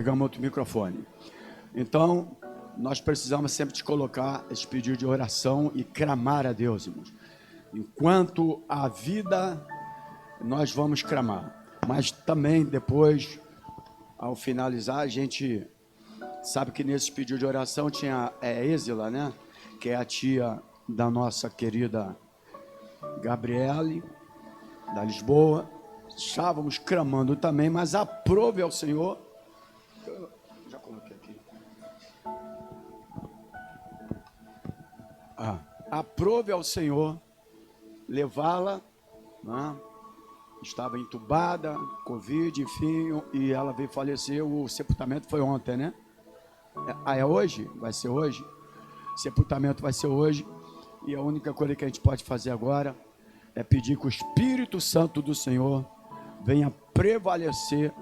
Pegamos outro microfone. Então, nós precisamos sempre de colocar esse pedido de oração e clamar a Deus, irmãos. Enquanto a vida, nós vamos clamar. Mas também depois, ao finalizar, a gente sabe que nesse pedido de oração tinha Êxila, né? Que é a tia da nossa querida Gabriele, da Lisboa. Estávamos clamando também, mas aprove ao Senhor. Já coloquei aqui. Aprove ao Senhor levá-la, né? Estava entubada, Covid, enfim, e ela veio falecer. O sepultamento foi ontem, né? É hoje? Vai ser hoje? Sepultamento vai ser hoje. E a única coisa que a gente pode fazer agora é pedir que o Espírito Santo do Senhor venha prevalecer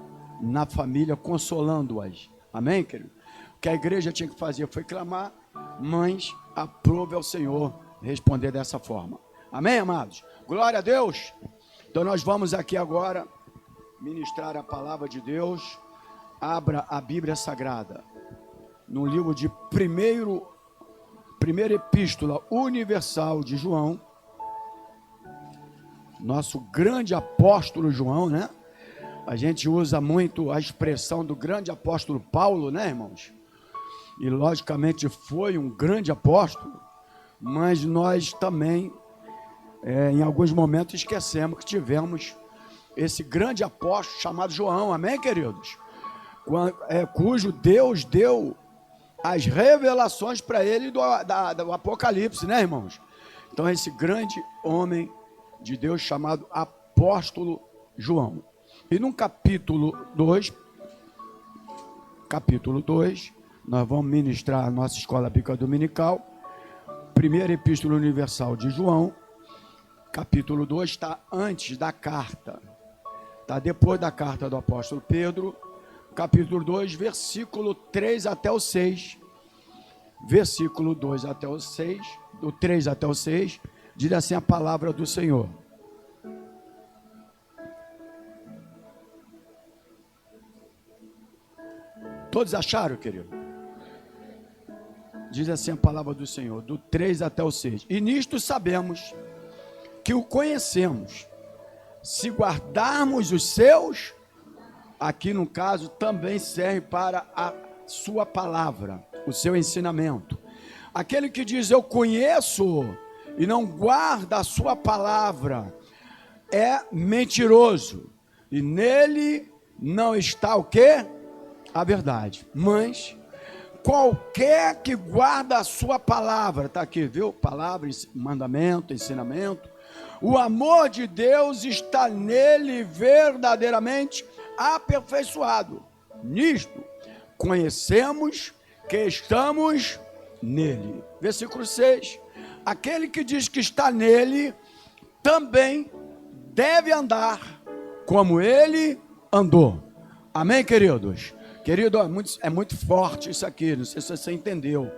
na família, consolando-as. Amém, querido? O que a igreja tinha que fazer foi clamar, mas aprove ao Senhor responder dessa forma. Amém, amados? Glória a Deus! Então nós vamos aqui agora ministrar a palavra de Deus. Abra a Bíblia Sagrada no livro de primeira epístola universal de João, nosso grande apóstolo João, né? A gente usa muito a expressão do grande apóstolo Paulo, né, irmãos? E logicamente foi um grande apóstolo, mas nós também, em alguns momentos, esquecemos que tivemos esse grande apóstolo chamado João, amém, queridos? Cujo Deus deu as revelações para ele do Apocalipse, né, irmãos? Então, esse grande homem de Deus chamado apóstolo João. E no capítulo 2, nós vamos ministrar a nossa escola bíblica dominical, primeira epístola universal de João, capítulo 2, está antes da carta, está depois da carta do apóstolo Pedro, capítulo 2, versículo 3 até o 6, versículo 2 até o 6, do 3 até o 6, diz assim a palavra do Senhor. Todos acharam, querido? Diz assim a palavra do Senhor, do 3 até o 6. E nisto sabemos que o conhecemos, se guardarmos os seus, aqui no caso também serve para a sua palavra, o seu ensinamento. Aquele que diz eu conheço e não guarda a sua palavra é mentiroso, e nele não está o quê? A verdade. Mas qualquer que guarda a sua palavra, está aqui, viu? Palavra, mandamento, ensinamento. O amor de Deus está nele verdadeiramente aperfeiçoado. Nisto conhecemos que estamos nele. Versículo 6. Aquele que diz que está nele também deve andar como ele andou. Amém, queridos? Querido, é muito forte isso aqui, não sei se você entendeu,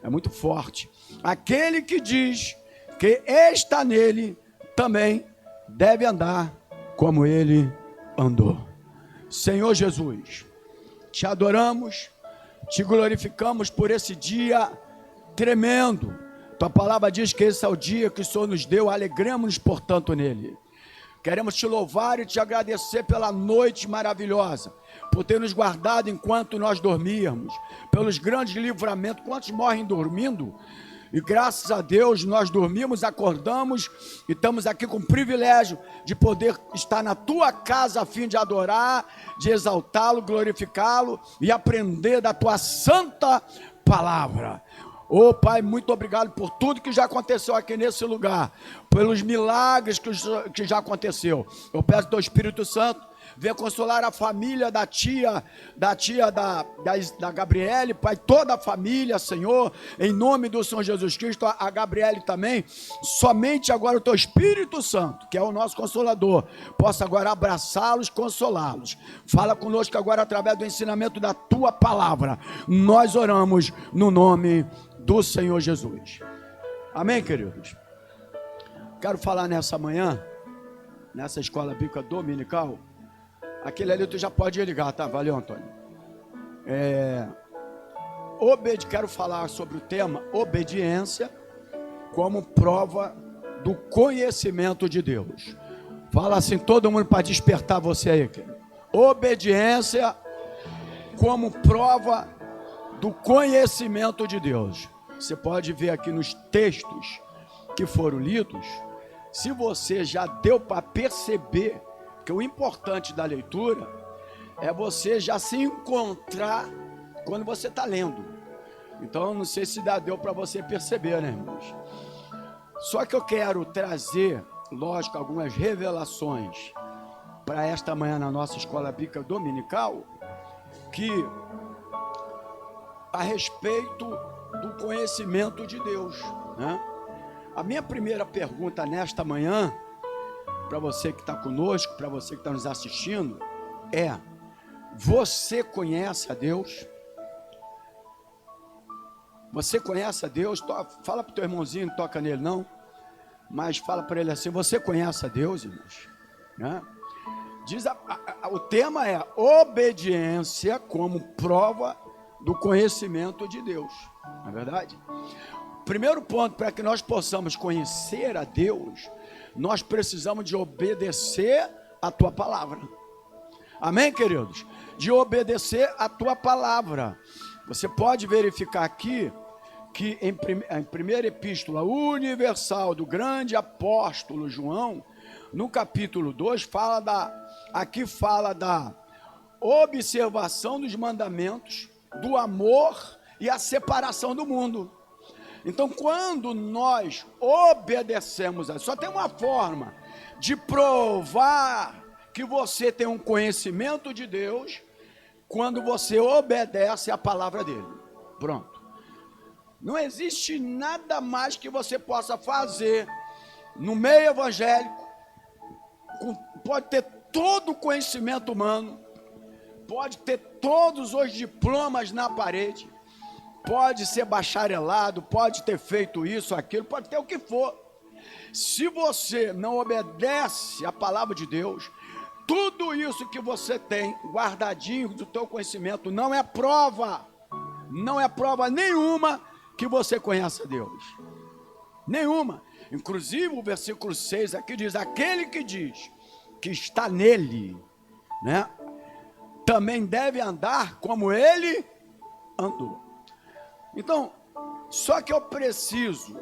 é muito forte. Aquele que diz que está nele, também deve andar como ele andou. Senhor Jesus, te adoramos, te glorificamos por esse dia tremendo. Tua palavra diz que esse é o dia que o Senhor nos deu, alegremos-nos, portanto, nele. Queremos te louvar e te agradecer pela noite maravilhosa, por ter nos guardado enquanto nós dormíamos, pelos grandes livramentos. Quantos morrem dormindo? E graças a Deus nós dormimos, acordamos e estamos aqui com o privilégio de poder estar na tua casa a fim de adorar, de exaltá-lo, glorificá-lo e aprender da tua santa palavra. Ô Pai, muito obrigado por tudo que já aconteceu aqui nesse lugar, pelos milagres que já aconteceu. Eu peço ao teu Espírito Santo, venha consolar a família da tia da Gabriele, Pai, toda a família, Senhor, em nome do Senhor Jesus Cristo, a Gabriele também, somente agora o teu Espírito Santo, que é o nosso Consolador, possa agora abraçá-los, consolá-los. Fala conosco agora através do ensinamento da tua palavra. Nós oramos no nome do Senhor Jesus. Amém, queridos? Quero falar nessa manhã, nessa escola bíblica dominical. Aquele ali tu já pode ligar, tá? Valeu, Antônio. Quero falar sobre o tema obediência como prova do conhecimento de Deus. Fala assim, todo mundo, para despertar você aí, querido. Obediência como prova do conhecimento de Deus. Você pode ver aqui nos textos que foram lidos, se você já deu para perceber que o importante da leitura é você já se encontrar quando você está lendo. Então, não sei se deu para você perceber, né, irmãos? Só que eu quero trazer, lógico, algumas revelações para esta manhã na nossa escola bíblica dominical, que a respeito do conhecimento de Deus, né? A minha primeira pergunta nesta manhã, para você que está conosco, para você que está nos assistindo, é: você conhece a Deus? Você conhece a Deus? Fala para o teu irmãozinho, não toca nele não, mas fala para ele assim: você conhece a Deus, irmãos? Né? O tema é obediência como prova do conhecimento de Deus, não é verdade? Primeiro ponto, para que nós possamos conhecer a Deus, nós precisamos de obedecer a tua palavra. Amém, queridos? De obedecer a tua palavra. Você pode verificar aqui que em primeira epístola universal do grande apóstolo João, no capítulo 2, fala da observação dos mandamentos, do amor e a separação do mundo. Então, quando nós obedecemos, só tem uma forma de provar que você tem um conhecimento de Deus, quando você obedece a palavra dele. Pronto. Não existe nada mais que você possa fazer no meio evangélico. Pode ter todo o conhecimento humano, pode ter todos os diplomas na parede, pode ser bacharelado, pode ter feito isso, aquilo, pode ter o que for. Se você não obedece a palavra de Deus, tudo isso que você tem guardadinho do teu conhecimento não é prova nenhuma que você conhece a Deus. Nenhuma. Inclusive o versículo 6 aqui diz: aquele que diz que está nele, né, também deve andar como ele andou. Então, só que eu preciso,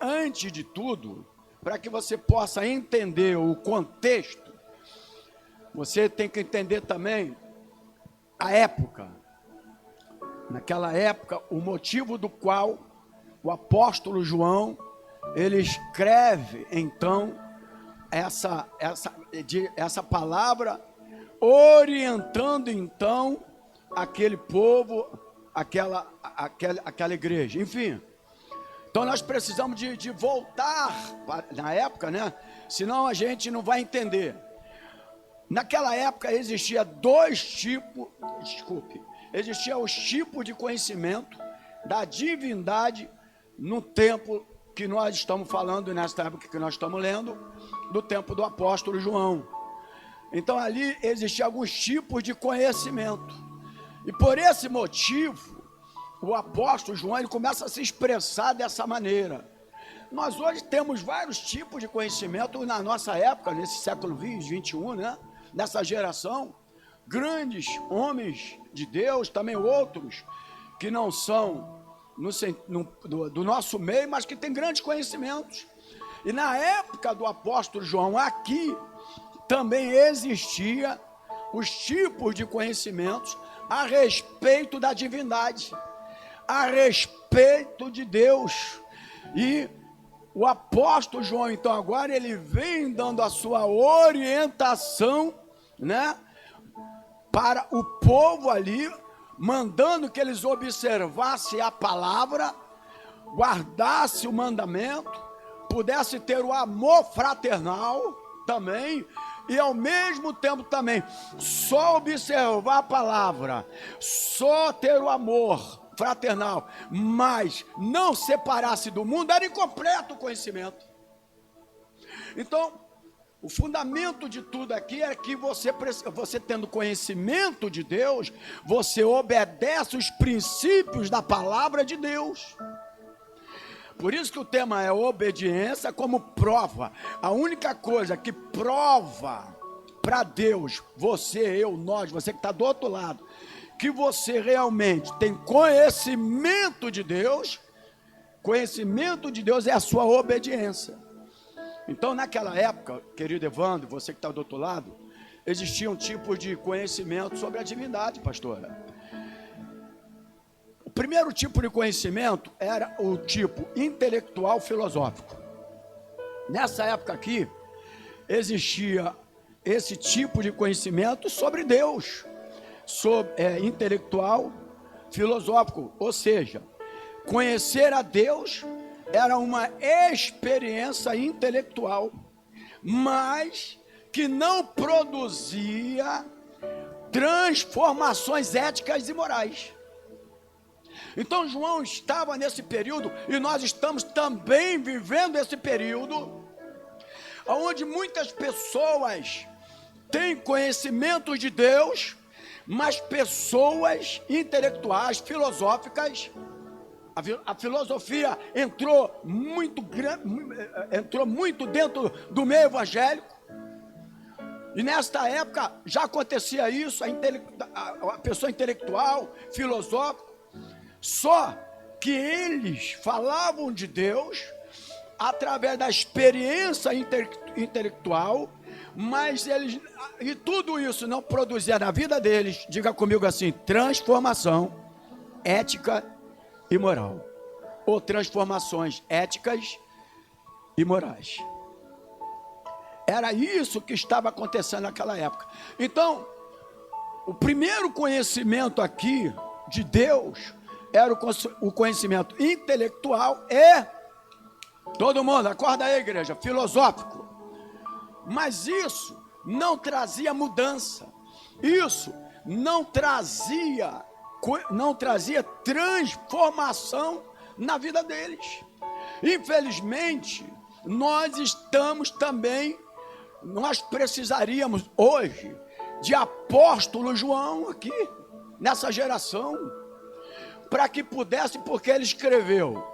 antes de tudo, para que você possa entender o contexto, você tem que entender também a época. Naquela época, o motivo do qual o apóstolo João, ele escreve, então, essa palavra, orientando, então, aquele povo, aquela igreja, enfim. Então nós precisamos de voltar na época, né? Senão a gente não vai entender. Naquela época existia existia os tipos de conhecimento da divindade no tempo que nós estamos falando, nessa época que nós estamos lendo, do tempo do apóstolo João. Então ali existiam alguns tipos de conhecimento. E por esse motivo, o apóstolo João, ele começa a se expressar dessa maneira. Nós hoje temos vários tipos de conhecimento na nossa época, nesse século 21, né? Nessa geração, grandes homens de Deus, também outros que não são do nosso meio, mas que têm grandes conhecimentos. E na época do apóstolo João, aqui, também existia os tipos de conhecimentos a respeito da divindade, a respeito de Deus. E o apóstolo João, então, agora ele vem dando a sua orientação, né, para o povo ali, mandando que eles observassem a palavra, guardassem o mandamento, pudesse ter o amor fraternal também, e ao mesmo tempo também só observar a palavra, só ter o amor fraternal, mas não separasse do mundo, era incompleto o conhecimento. Então, O fundamento de tudo aqui é que você tendo conhecimento de Deus, você obedece os princípios da palavra de Deus. Por isso que o tema é obediência como prova. A única coisa que prova para Deus, você, eu, nós, você que está do outro lado, que você realmente tem conhecimento de Deus é a sua obediência. Então, naquela época, querido Evandro, você que está do outro lado, existia um tipo de conhecimento sobre a divindade, pastora. O primeiro tipo de conhecimento era o tipo intelectual filosófico. Nessa época aqui, existia esse tipo de conhecimento sobre Deus, intelectual filosófico, ou seja, conhecer a Deus era uma experiência intelectual, mas que não produzia transformações éticas e morais. Então João estava nesse período, e nós estamos também vivendo esse período, onde muitas pessoas têm conhecimento de Deus, mas pessoas intelectuais, filosóficas, a filosofia entrou muito dentro do meio evangélico, e nesta época já acontecia isso, a pessoa intelectual, filosófica, só que eles falavam de Deus através da experiência intelectual, mas e tudo isso não produzia na vida deles, diga comigo assim, transformação ética e moral, ou transformações éticas e morais. Era isso que estava acontecendo naquela época. Então, o primeiro conhecimento aqui de Deus era o conhecimento intelectual e, todo mundo, acorda aí, igreja, filosófico. Mas isso não trazia mudança, isso não trazia transformação na vida deles. Infelizmente, nós precisaríamos hoje de apóstolo João aqui, nessa geração, para que pudesse, porque ele escreveu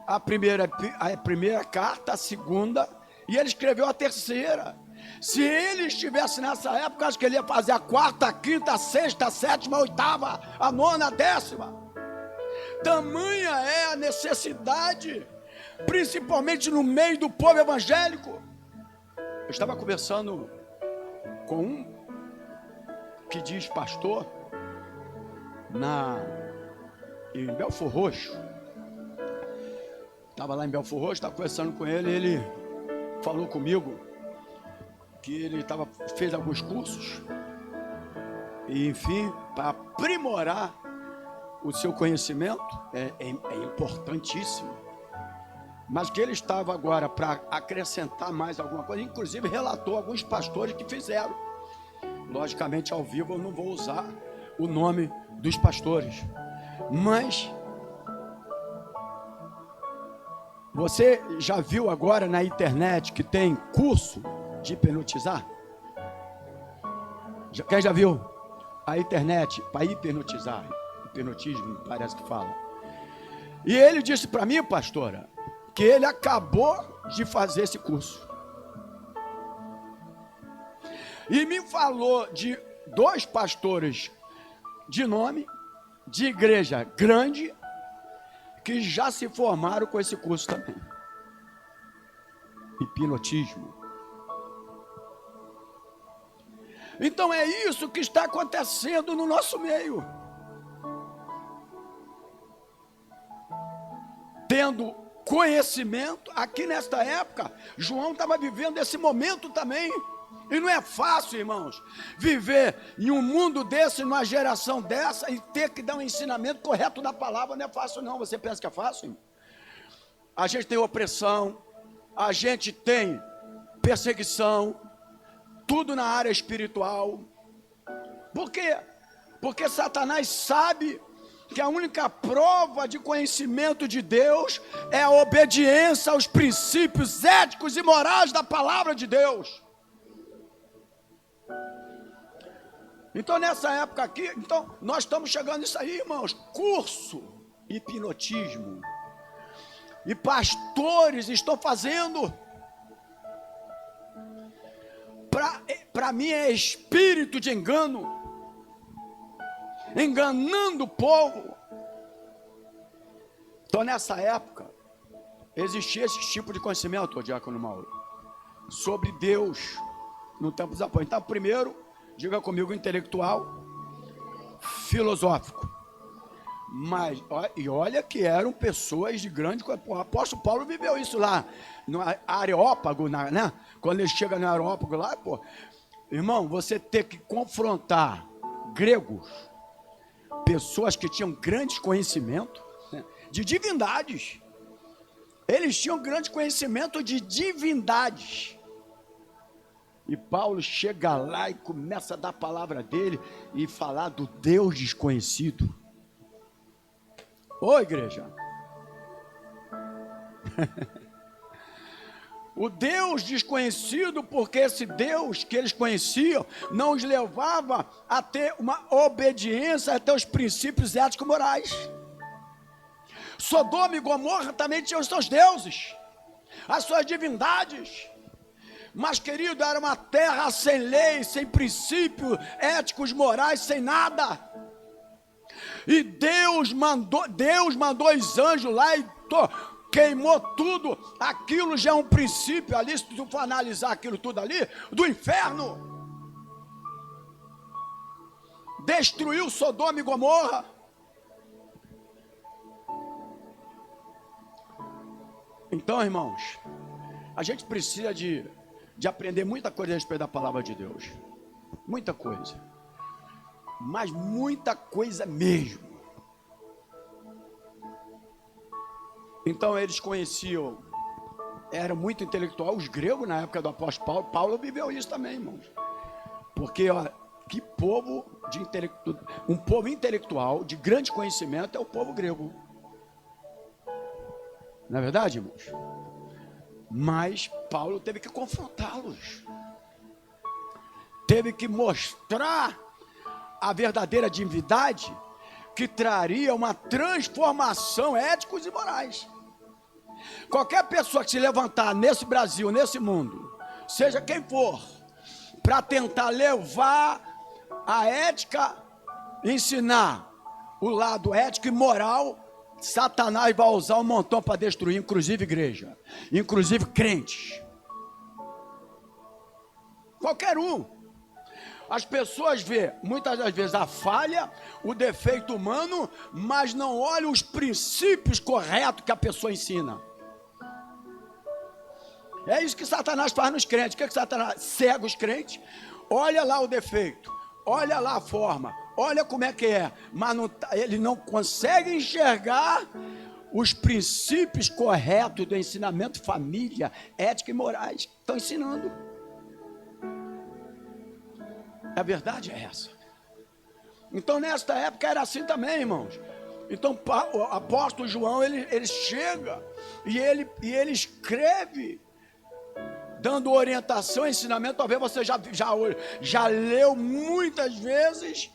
a primeira carta, a segunda, e ele escreveu a terceira. Se ele estivesse nessa época, acho que ele ia fazer a quarta, a quinta, a sexta, a sétima, a oitava, a nona, a décima. Tamanha é a necessidade, principalmente no meio do povo evangélico. Eu estava conversando com um que diz pastor em Belfor Roxo. Estava lá em Belfor Roxo, estava conversando com ele, ele falou comigo que ele fez alguns cursos, e enfim, para aprimorar o seu conhecimento, é importantíssimo, mas que ele estava agora para acrescentar mais alguma coisa, inclusive relatou alguns pastores que fizeram. Logicamente, ao vivo eu não vou usar o nome dos pastores, mas você já viu agora na internet que tem curso de hipnotizar? Quem já viu? A internet para hipnotizar, hipnotismo parece que fala. E ele disse para mim, pastora, que ele acabou de fazer esse curso. E me falou de 2 pastores de nome, de igreja grande, que já se formaram com esse curso também. Hipnotismo. Então é isso que está acontecendo no nosso meio. Tendo conhecimento, aqui nesta época, João estava vivendo esse momento também. E não é fácil, irmãos, viver em um mundo desse, numa geração dessa, e ter que dar um ensinamento correto da palavra. Não é fácil não. Você pensa que é fácil? A gente tem opressão, a gente tem perseguição, tudo na área espiritual. Por quê? Porque Satanás sabe que a única prova de conhecimento de Deus é a obediência aos princípios éticos e morais da palavra de Deus. Então, nessa época aqui, nós estamos chegando nisso aí, irmãos, curso, hipnotismo, e pastores estão fazendo, para mim é espírito de engano, enganando o povo. Então, nessa época, existia esse tipo de conhecimento, Diácono Mauro, sobre Deus, no tempo dos apóstolos. Então, primeiro, diga comigo, intelectual, filosófico. Mas, olha que eram pessoas de grande... O apóstolo Paulo viveu isso lá, no Areópago, né? Quando ele chega no Areópago lá, irmão, você ter que confrontar gregos, pessoas que tinham grandes conhecimentos, né, de divindades. Eles tinham grande conhecimento de divindades. E Paulo chega lá e começa a dar a palavra dele e falar do Deus desconhecido. Ô, igreja. O Deus desconhecido, porque esse Deus que eles conheciam não os levava a ter uma obediência até os princípios éticos e morais. Sodoma e Gomorra também tinham os seus deuses, as suas divindades. Mas, querido, era uma terra sem lei, sem princípios éticos, morais, sem nada. E Deus mandou os anjos lá e queimou tudo. Aquilo já é um princípio ali, se tu for analisar aquilo tudo ali, do inferno. Destruiu Sodoma e Gomorra. Então, irmãos, a gente precisa de aprender muita coisa a respeito da palavra de Deus. Muita coisa. Mas muita coisa mesmo. Então eles conheciam, era muito intelectual, os gregos na época do apóstolo Paulo. Paulo viveu isso também, irmãos. Porque, que povo um povo intelectual, de grande conhecimento, é o povo grego. Não é verdade, irmãos? Mas Paulo teve que confrontá-los. Teve que mostrar a verdadeira divindade que traria uma transformação éticos e morais. Qualquer pessoa que se levantar nesse Brasil, nesse mundo, seja quem for, para tentar levar a ética, ensinar o lado ético e moral, Satanás vai usar um montão para destruir, inclusive igreja, inclusive crentes. Qualquer um. As pessoas vê, muitas das vezes, a falha, o defeito humano, mas não olham os princípios corretos que a pessoa ensina. É isso que Satanás faz nos crentes. O que Satanás cega os crentes? Olha lá o defeito, olha lá a forma, olha como é que é, mas ele não consegue enxergar os princípios corretos do ensinamento família, ética e morais. Estão ensinando. A verdade é essa. Então, nesta época era assim também, irmãos. Então, o apóstolo João, ele chega e ele escreve, dando orientação, ensinamento. Talvez você já leu muitas vezes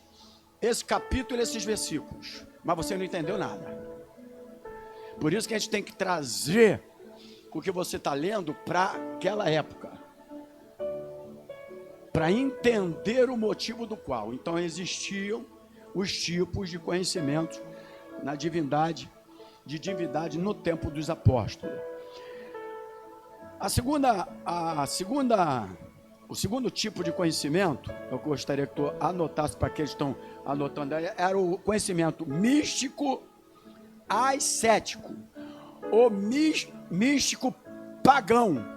esse capítulo, esses versículos, mas você não entendeu nada. Por isso que a gente tem que trazer o que você está lendo para aquela época, para entender o motivo do qual. Então existiam os tipos de conhecimento na divindade, no tempo dos apóstolos. O segundo tipo de conhecimento, eu gostaria que tu anotasse para aqueles que estão anotando aí, era o conhecimento místico ascético, ou místico pagão.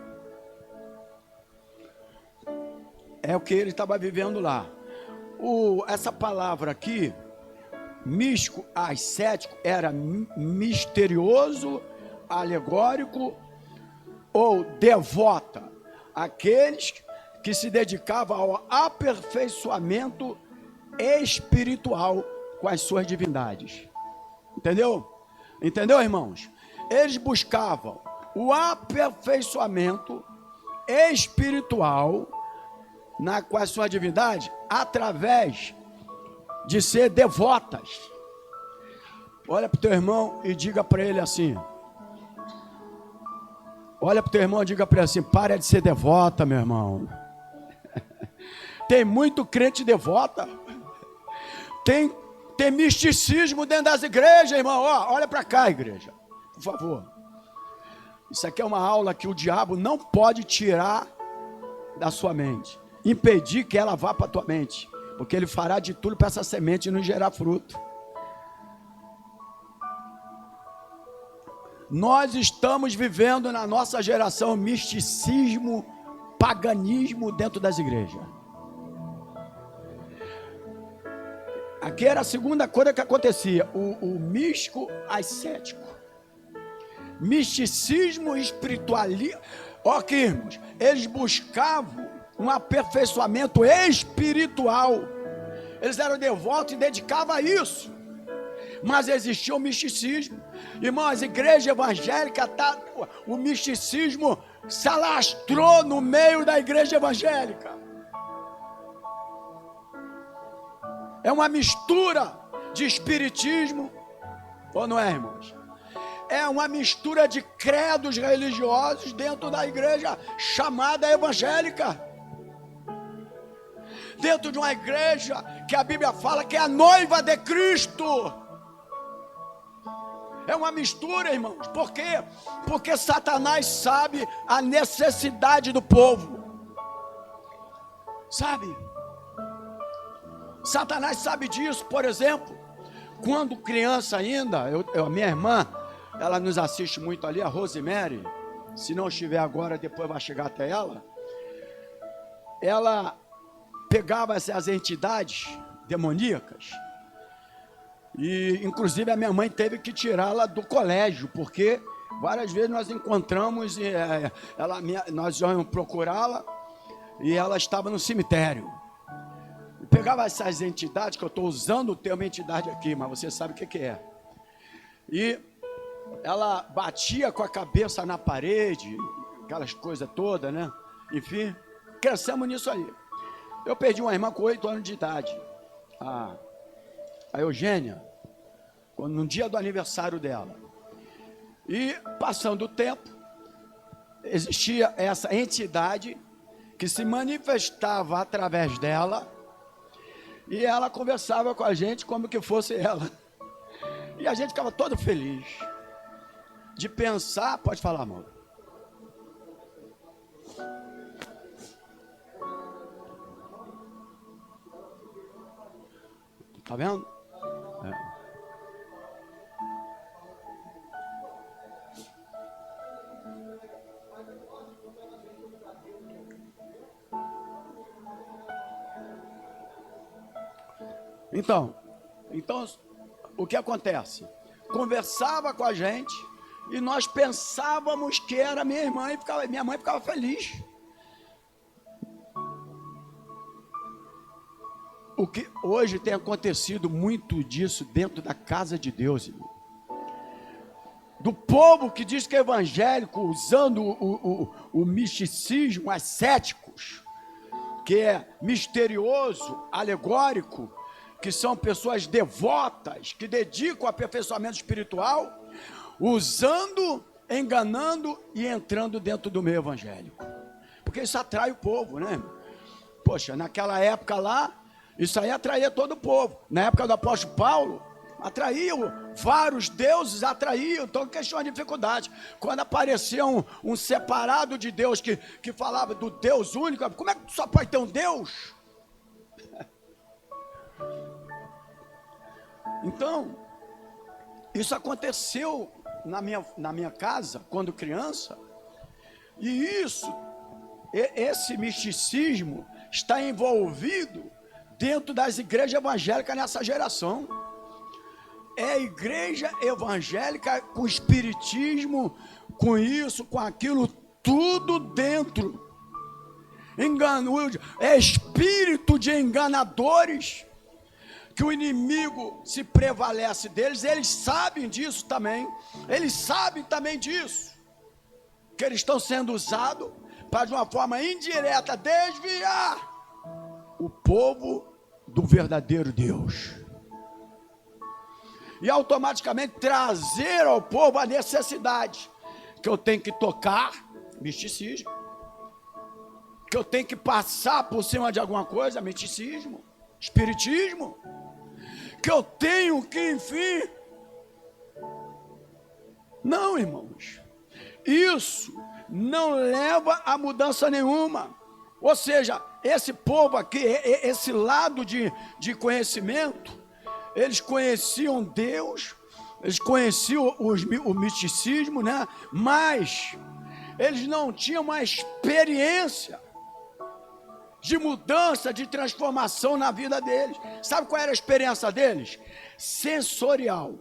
É o que ele estava vivendo lá. Essa palavra aqui, místico ascético, era misterioso, alegórico ou devota. Aqueles que se dedicavam ao aperfeiçoamento espiritual com as suas divindades. Entendeu? Entendeu, irmãos? Eles buscavam o aperfeiçoamento espiritual com a sua divindade através de ser devotas. Olha para o teu irmão e diga para ele assim. Olha para o teu irmão e diga para ele assim: para de ser devota, meu irmão. Tem muito crente devota. Tem misticismo dentro das igrejas, irmão. Ó, olha para cá, igreja, por favor. Isso aqui é uma aula que o diabo não pode tirar da sua mente, impedir que ela vá para a tua mente, porque ele fará de tudo para essa semente não gerar fruto. Nós estamos vivendo na nossa geração misticismo, paganismo dentro das igrejas. Aqui era a segunda coisa que acontecia, o místico ascético. Misticismo espiritualismo. Ó, que irmãos, eles buscavam um aperfeiçoamento espiritual. Eles eram devotos e dedicavam a isso. Mas existia o misticismo. Irmão, as igrejas evangélicas, o misticismo se alastrou no meio da igreja evangélica. É uma mistura de espiritismo, ou não é, irmãos? É uma mistura de credos religiosos dentro da igreja chamada evangélica. Dentro de uma igreja que a Bíblia fala que é a noiva de Cristo. É uma mistura, irmãos. Por quê? Porque Satanás sabe a necessidade do povo. Sabe? Satanás sabe disso. Por exemplo, quando criança ainda, a minha irmã, ela nos assiste muito ali, a Rosemary. Se não estiver agora, depois vai chegar até ela. Ela pegava essas entidades demoníacas. E inclusive a minha mãe teve que tirá-la do colégio, porque várias vezes nós encontramos, nós íamos procurá-la e ela estava no cemitério. E pegava essas entidades, que eu estou usando o termo entidade aqui, mas você sabe o que é. E ela batia com a cabeça na parede, aquelas coisas todas, né? Enfim, crescemos nisso aí. Eu perdi uma irmã com 8 anos de idade, a Eugênia, no dia do aniversário dela. E passando o tempo, existia essa entidade que se manifestava através dela, e ela conversava com a gente como que fosse ela. E a gente ficava todo feliz de pensar. Pode falar, amor. Tá vendo? É. Então, o que acontece? Conversava com a gente e nós pensávamos que era minha irmã e minha mãe ficava feliz. O que hoje tem acontecido muito disso dentro da casa de Deus, irmão. Do povo que diz que é evangélico, usando o misticismo, ascéticos, que é misterioso, alegórico, que são pessoas devotas, que dedicam ao aperfeiçoamento espiritual, usando, enganando e entrando dentro do meio evangélico. Porque isso atrai o povo, né? Poxa, naquela época lá, isso aí atraía todo o povo. Na época do apóstolo Paulo, atraiu vários deuses, atraiu, então questão de dificuldade. Quando aparecia um separado de Deus que falava do Deus único, como é que só pode ter um Deus? Então, isso aconteceu na minha casa, quando criança, e esse misticismo está envolvido dentro das igrejas evangélicas nessa geração. É a igreja evangélica com espiritismo, com isso, com aquilo, tudo dentro. É espírito de enganadores que o inimigo se prevalece deles, eles sabem disso também, eles sabem também disso, que eles estão sendo usados para de uma forma indireta desviar o povo do verdadeiro Deus, e automaticamente trazer ao povo a necessidade, que eu tenho que tocar misticismo, que eu tenho que passar por cima de alguma coisa, misticismo, espiritismo, que eu tenho que, enfim. Não, irmãos, isso não leva a mudança nenhuma. Ou seja, esse povo aqui, esse lado de conhecimento, eles conheciam Deus, eles conheciam o misticismo, né? Mas eles não tinham uma experiência de mudança, de transformação na vida deles. Sabe qual era a experiência deles? Sensorial.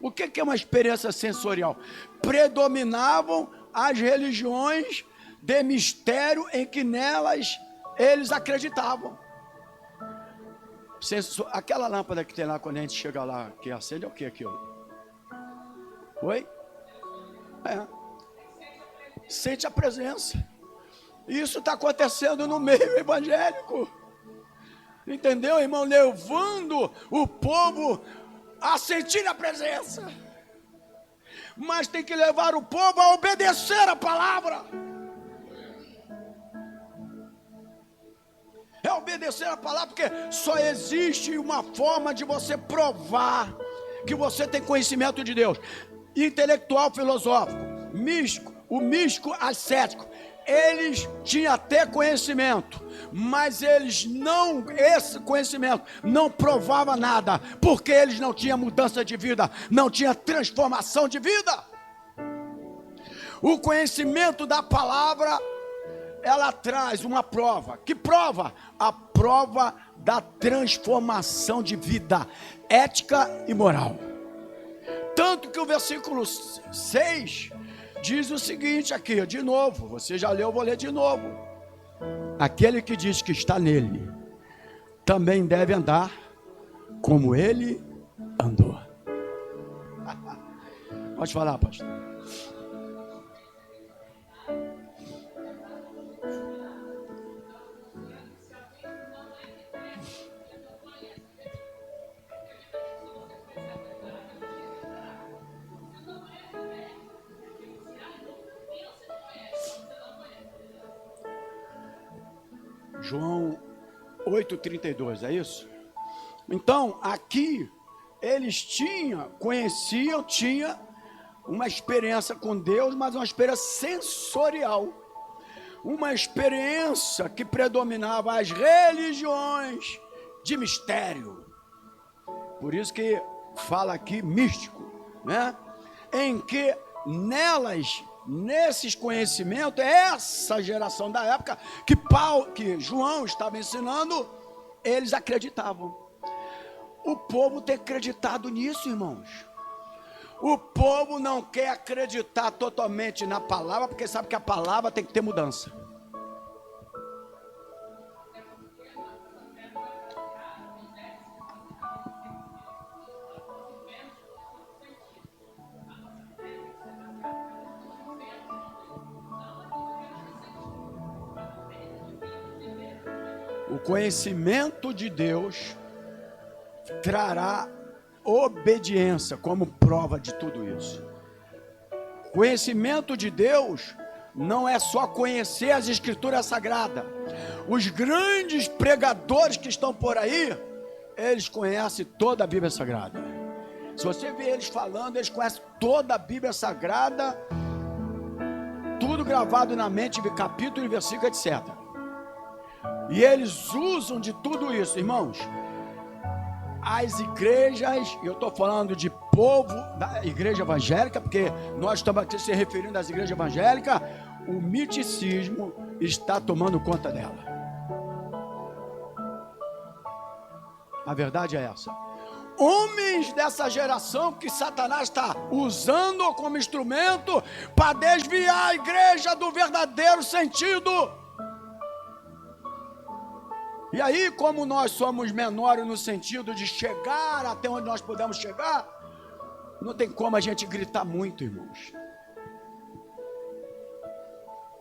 O que é uma experiência sensorial? Predominavam as religiões de mistério em que nelas eles acreditavam. Aquela lâmpada que tem lá quando a gente chega lá, que acende, é o que aquilo? Oi? Sente a presença. Isso está acontecendo no meio evangélico. Entendeu, irmão? Levando o povo a sentir a presença. Mas tem que levar o povo a obedecer a palavra. É obedecer a palavra, porque só existe uma forma de você provar que você tem conhecimento de Deus. Intelectual, filosófico, místico, o místico ascético, eles tinham até conhecimento, mas esse conhecimento não provava nada, porque eles não tinham mudança de vida, não tinham transformação de vida. O conhecimento da palavra, ela traz uma prova. Que prova? A prova da transformação de vida, ética e moral. Tanto que o versículo 6 diz o seguinte aqui, de novo, você já leu, eu vou ler de novo. Aquele que diz que está nele, também deve andar como ele andou. Pode falar, pastor. João 8,32, é isso? Então, aqui, eles tinham uma experiência com Deus, mas uma experiência sensorial. Uma experiência que predominava as religiões de mistério. Por isso que fala aqui místico, né? Em que nesses conhecimentos, essa geração da época que João estava ensinando, eles acreditavam. O povo tem acreditado nisso, irmãos. O povo não quer acreditar totalmente na palavra, porque sabe que a palavra tem que ter mudança. O conhecimento de Deus trará obediência como prova de tudo isso. Conhecimento de Deus não é só conhecer as Escrituras Sagradas. Os grandes pregadores que estão por aí, eles conhecem toda a Bíblia Sagrada. Se você vê eles falando, eles conhecem toda a Bíblia Sagrada, tudo gravado na mente, de capítulo e versículo, etc. E eles usam de tudo isso, irmãos. As igrejas, eu estou falando de povo da igreja evangélica, porque nós estamos aqui se referindo às igrejas evangélicas, o misticismo está tomando conta dela. A verdade é essa. Homens dessa geração que Satanás está usando como instrumento para desviar a igreja do verdadeiro sentido. E aí, como nós somos menores no sentido de chegar até onde nós podemos chegar, não tem como a gente gritar muito, irmãos.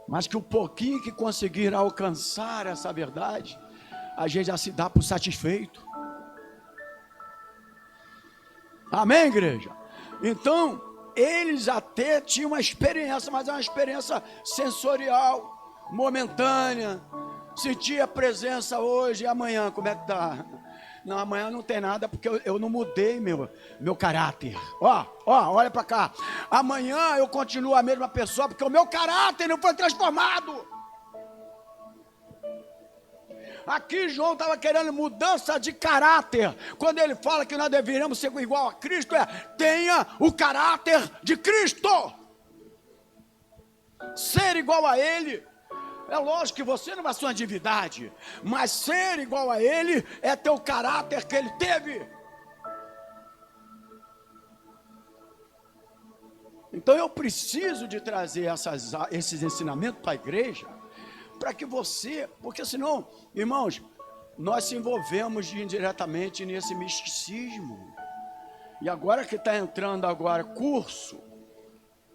Mas que o pouquinho que conseguir alcançar essa verdade, a gente já se dá por satisfeito. Amém, igreja? Então, eles até tinham uma experiência, mas é uma experiência sensorial, momentânea. Sentir a presença hoje e amanhã, como é que tá? Não, amanhã não tem nada, porque eu não mudei meu caráter. Olha para cá. Amanhã eu continuo a mesma pessoa, porque o meu caráter não foi transformado. Aqui João estava querendo mudança de caráter. Quando ele fala que nós deveríamos ser igual a Cristo, tenha o caráter de Cristo. Ser igual a Ele. É lógico que você não vai ser uma divindade, mas ser igual a Ele é ter o caráter que Ele teve. Então eu preciso de trazer esses ensinamentos para a igreja, para que você, porque senão, irmãos, nós se envolvemos indiretamente nesse misticismo. E agora que está entrando agora curso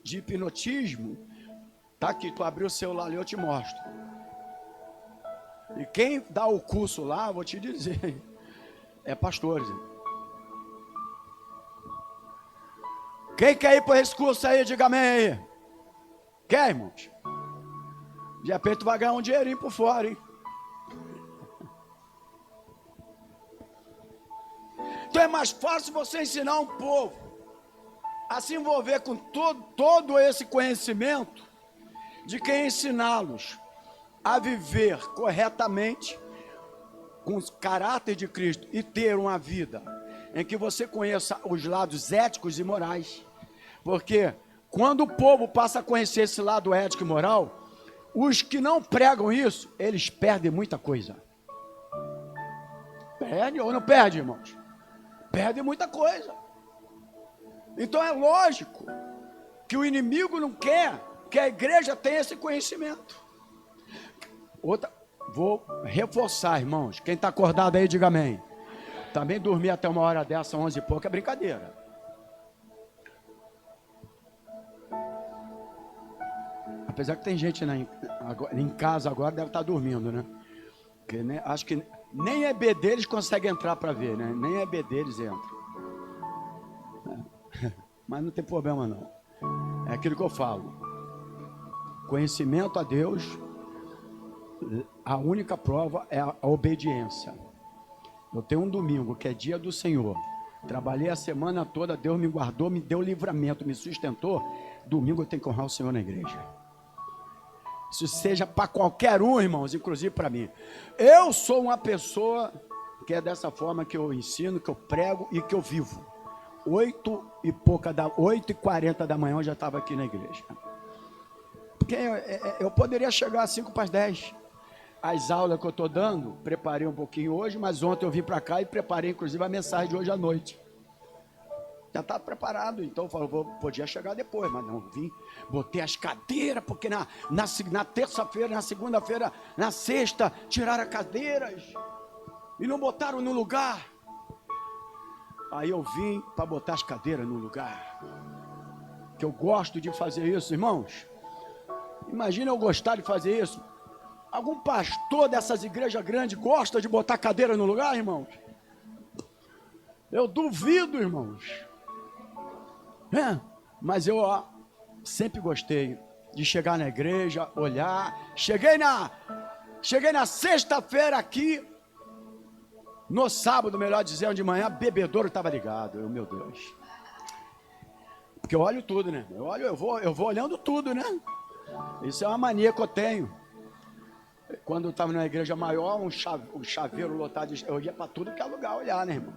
de hipnotismo, tá aqui, tu abriu o celular ali, eu te mostro. E quem dá o curso lá, vou te dizer, é pastores. Quem quer ir para esse curso aí, diga amém aí. Quer, irmãos? De repente tu vai ganhar um dinheirinho por fora, hein? Então é mais fácil você ensinar um povo a se envolver com todo esse conhecimento, de quem ensiná-los a viver corretamente com o caráter de Cristo e ter uma vida em que você conheça os lados éticos e morais. Porque quando o povo passa a conhecer esse lado ético e moral, os que não pregam isso, eles perdem muita coisa. Perde ou não perde, irmãos? Perde muita coisa. Então é lógico que o inimigo não quer que a igreja tenha esse conhecimento. Vou reforçar, irmãos. Quem está acordado aí, diga amém. Também dormir até uma hora dessa, 11 e pouco, é brincadeira. Apesar que tem gente em casa agora, deve estar dormindo, né? Porque, né, acho que nem EB deles consegue entrar para ver, né? Nem EB deles entra. Mas não tem problema não. É aquilo que eu falo. Conhecimento a Deus, a única prova é a obediência. Eu tenho um domingo que é dia do Senhor. Trabalhei a semana toda, Deus me guardou, me deu livramento, me sustentou. Domingo eu tenho que honrar o Senhor na igreja. Isso seja para qualquer um, irmãos, inclusive para mim. Eu sou uma pessoa que é dessa forma que eu ensino, que eu prego e que eu vivo. 8h40 da manhã eu já estava aqui na igreja. Porque eu poderia chegar às 5:10. As aulas que eu estou dando, preparei um pouquinho hoje, mas ontem eu vim para cá e preparei inclusive a mensagem de hoje à noite. Já estava preparado, então eu falei, podia chegar depois, mas não vim. Botei as cadeiras, porque na terça-feira, na segunda-feira, na sexta, tiraram as cadeiras e não botaram no lugar. Aí eu vim para botar as cadeiras no lugar. Que eu gosto de fazer isso, irmãos. Imagina eu gostar de fazer isso. Algum pastor dessas igrejas grandes gosta de botar cadeira no lugar, irmãos? Eu duvido, irmãos. Mas eu sempre gostei de chegar na igreja, olhar. Cheguei na sexta-feira aqui. No sábado, melhor dizendo, de manhã, bebedouro estava ligado. Meu Deus. Porque eu olho tudo, né? Eu vou olhando tudo, né? Isso é uma mania que eu tenho. Quando eu estava na igreja maior, um chaveiro lotado, eu ia para tudo que é lugar olhar, né, irmão?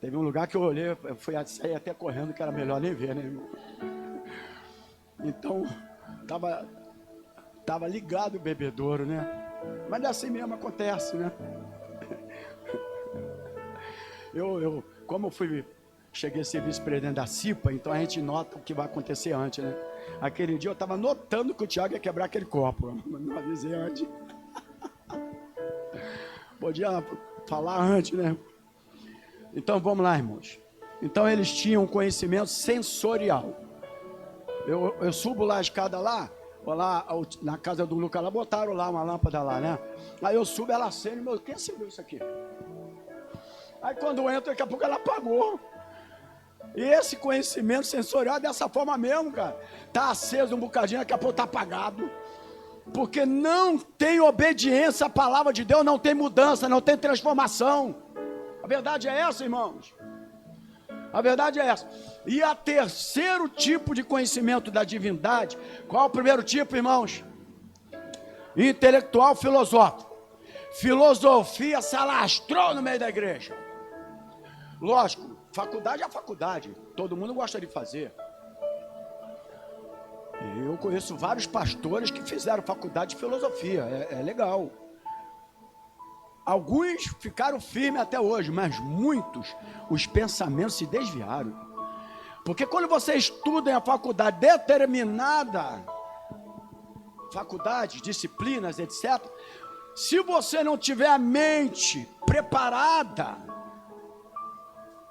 Teve um lugar que eu olhei, eu fui sair até correndo, que era melhor nem ver, né, irmão? Então, tava ligado o bebedouro, né? Mas assim mesmo acontece, né? Como eu cheguei a ser vice-presidente da CIPA, então a gente nota o que vai acontecer antes, né? Aquele dia eu estava notando que o Thiago ia quebrar aquele copo, não avisei antes. Podia falar antes, né? Então vamos lá, irmãos. Então eles tinham conhecimento sensorial. Eu subo lá a escada lá na casa do Lucas, lá botaram lá uma lâmpada lá, né? Aí eu subo, ela acende, meu, quem acendeu isso aqui? Aí quando eu entro, daqui a pouco ela apagou. E esse conhecimento sensorial é dessa forma mesmo, cara. Tá aceso um bocadinho, daqui a pouco tá apagado. Porque não tem obediência à palavra de Deus, não tem mudança, não tem transformação. A verdade é essa, irmãos. A verdade é essa. E a terceiro tipo de conhecimento da divindade, qual é o primeiro tipo, irmãos? Intelectual filosófico. Filosofia se alastrou no meio da igreja. Lógico, faculdade é faculdade, todo mundo gosta de fazer. Eu conheço vários pastores que fizeram faculdade de filosofia, é legal. Alguns ficaram firmes até hoje, mas muitos, os pensamentos se desviaram. Porque quando você estuda em uma faculdade determinada, faculdades, disciplinas, etc., se você não tiver a mente preparada,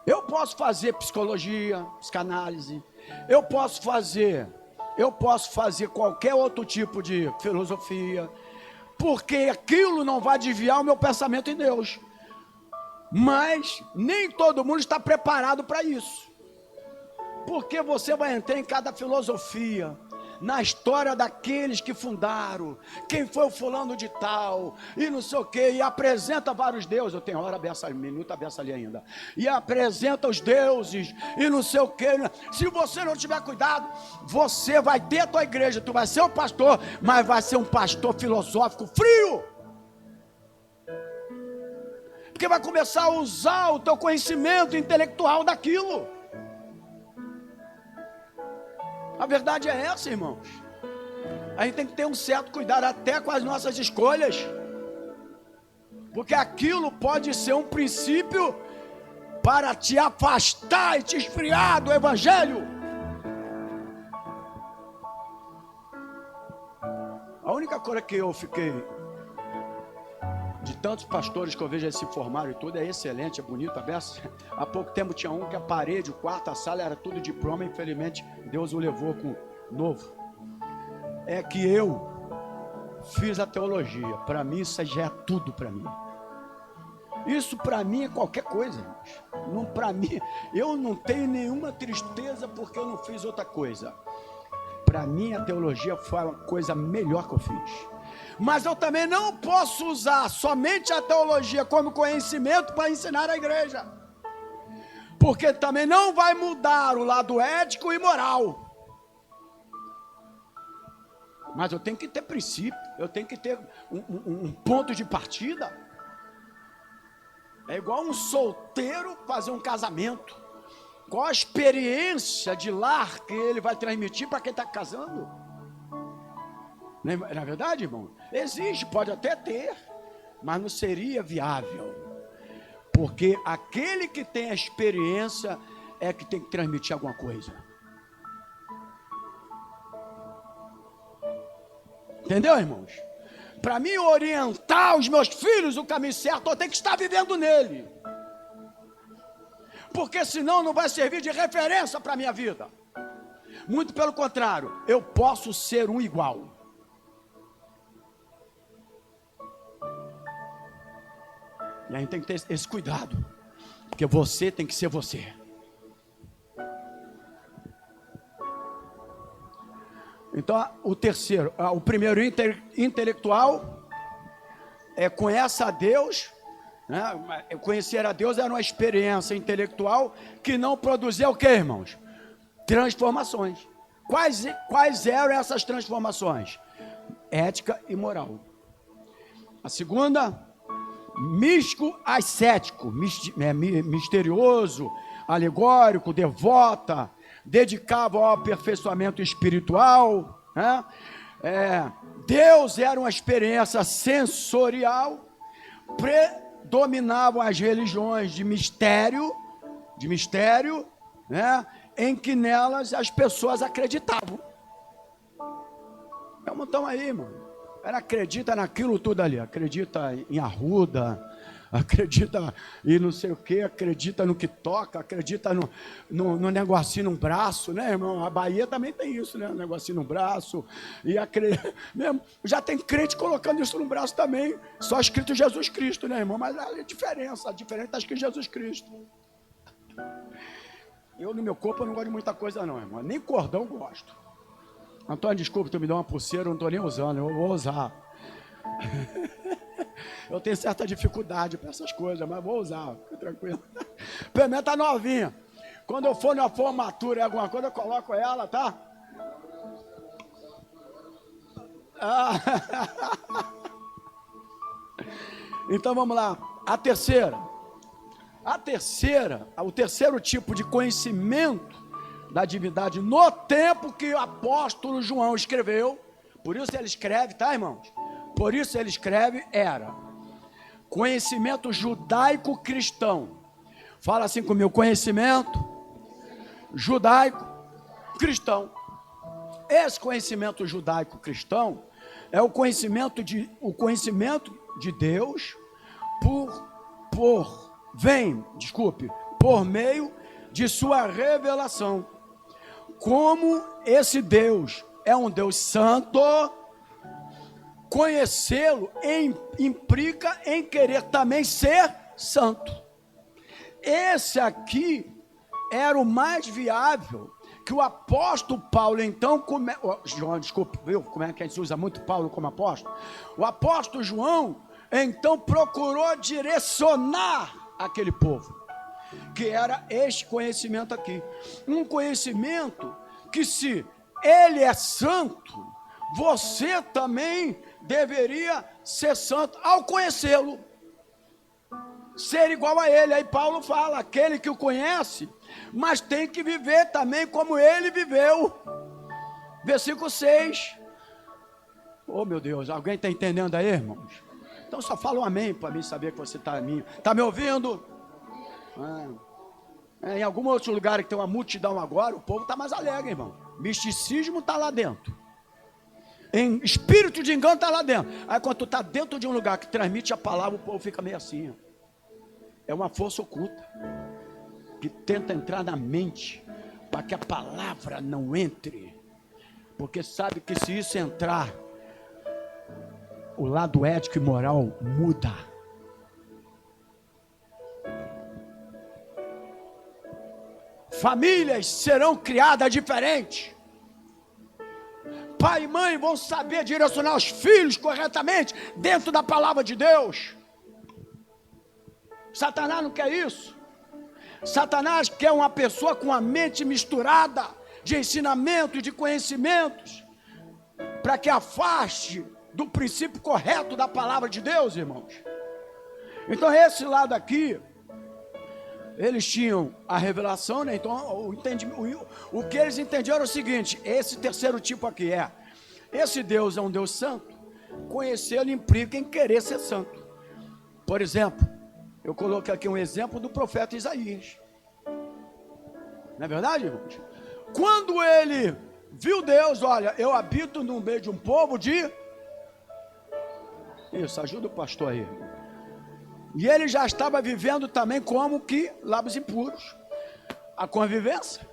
eu posso fazer psicologia, psicanálise, eu posso fazer qualquer outro tipo de filosofia, porque aquilo não vai desviar o meu pensamento em Deus. Mas nem todo mundo está preparado para isso. Porque você vai entrar em cada filosofia, na história daqueles que fundaram, quem foi o fulano de tal, e não sei o que, e apresenta vários deuses. Eu tenho hora aberta, minuto aberta ali ainda. E apresenta os deuses, e não sei o que. Se você não tiver cuidado, você vai ter a tua igreja, tu vai ser um pastor, mas vai ser um pastor filosófico frio. Porque vai começar a usar o teu conhecimento intelectual daquilo. A verdade é essa, irmãos. A gente tem que ter um certo cuidado até com as nossas escolhas, porque aquilo pode ser um princípio para te afastar e te esfriar do evangelho. A única coisa que eu fiquei, de tantos pastores que eu vejo se formaram e tudo, é excelente, é bonito, há pouco tempo tinha um que a parede, o quarto, a sala era tudo diploma, infelizmente Deus o levou com novo. É que eu fiz a teologia, para mim isso já é tudo para mim. Isso para mim é qualquer coisa, irmãos. Não, para mim, eu não tenho nenhuma tristeza porque eu não fiz outra coisa. Para mim a teologia foi a coisa melhor que eu fiz. Mas eu também não posso usar somente a teologia como conhecimento para ensinar a igreja, porque também não vai mudar o lado ético e moral. Mas eu tenho que ter princípio, eu tenho que ter um ponto de partida. É igual um solteiro fazer um casamento. Qual a experiência de lar que ele vai transmitir para quem está casando? Não é verdade, irmão? Existe, pode até ter, mas não seria viável. Porque aquele que tem a experiência é que tem que transmitir alguma coisa. Entendeu, irmãos? Para mim orientar os meus filhos o caminho certo, eu tenho que estar vivendo nele. Porque senão não vai servir de referência para a minha vida. Muito pelo contrário, eu posso ser um igual. E a gente tem que ter esse cuidado, porque você tem que ser você. Então, o terceiro, o primeiro intelectual é conhece a Deus, né? Conhecer a Deus era uma experiência intelectual que não produzia o que, irmãos? Transformações. Quais eram essas transformações? Ética e moral. A segunda, místico ascético, misterioso, alegórico, devota, dedicava ao aperfeiçoamento espiritual, né? Deus era uma experiência sensorial, predominavam as religiões de mistério, né? Em que nelas as pessoas acreditavam. É um montão aí, irmão. Ela acredita naquilo tudo ali, acredita em Arruda, acredita e não sei o que, acredita no que toca, acredita no negocinho no braço, né, irmão? A Bahia também tem isso, né? Um negocinho no braço. E mesmo, já tem crente colocando isso no braço também, só escrito Jesus Cristo, né, irmão? Mas a diferença está escrito Jesus Cristo. Eu, no meu corpo, eu não gosto de muita coisa, não, irmão. Nem cordão gosto. Antônio, desculpa, tu me deu uma pulseira, eu não estou nem usando, eu vou usar. Eu tenho certa dificuldade para essas coisas, mas vou usar, fica tranquilo. Pimenta tá novinha. Quando eu for na formatura e alguma coisa, eu coloco ela, tá? Então vamos lá. A terceira, o terceiro tipo de conhecimento da divindade no tempo que o apóstolo João escreveu, por isso ele escreve, tá, irmãos? Por isso ele escreve, era conhecimento judaico-cristão. Fala assim comigo, conhecimento judaico-cristão. Esse conhecimento judaico-cristão é o conhecimento de Deus por meio de sua revelação. Como esse Deus é um Deus santo, conhecê-lo implica em querer também ser santo. Esse aqui era o mais viável que o apóstolo Paulo, então, João, desculpe, viu como é que a gente usa muito Paulo como apóstolo? O apóstolo João, então, procurou direcionar aquele povo, que era este conhecimento aqui. Um conhecimento que, se ele é santo, você também deveria ser santo ao conhecê-lo, ser igual a ele. Aí Paulo fala, aquele que o conhece, mas tem que viver também como ele viveu. Versículo 6. Oh, meu Deus, alguém está entendendo aí, irmãos? Então só fala um amém para mim saber que você está me ouvindo. Em algum outro lugar que tem uma multidão agora, o povo está mais alegre, irmão. Misticismo está lá dentro, em espírito de engano está lá dentro. Aí quando tu está dentro de um lugar que transmite a palavra, o povo fica meio assim. É uma força oculta que tenta entrar na mente para que a palavra não entre, porque sabe que se isso entrar, o lado ético e moral muda. Famílias serão criadas diferentes. Pai e mãe vão saber direcionar os filhos corretamente dentro da palavra de Deus. Satanás não quer isso. Satanás quer uma pessoa com a mente misturada de ensinamento e de conhecimentos, para que afaste do princípio correto da palavra de Deus, irmãos. Então esse lado aqui, eles tinham a revelação, né? Então o que eles entenderam era o seguinte: esse terceiro tipo aqui esse Deus é um Deus santo, conhecê-lo implica em querer ser santo. Por exemplo, eu coloquei aqui um exemplo do profeta Isaías. Não é verdade, irmãos? Quando ele viu Deus, olha, eu habito no meio de um povo de... Isso, ajuda o pastor aí, irmão. E ele já estava vivendo também como que lábios impuros. A convivência.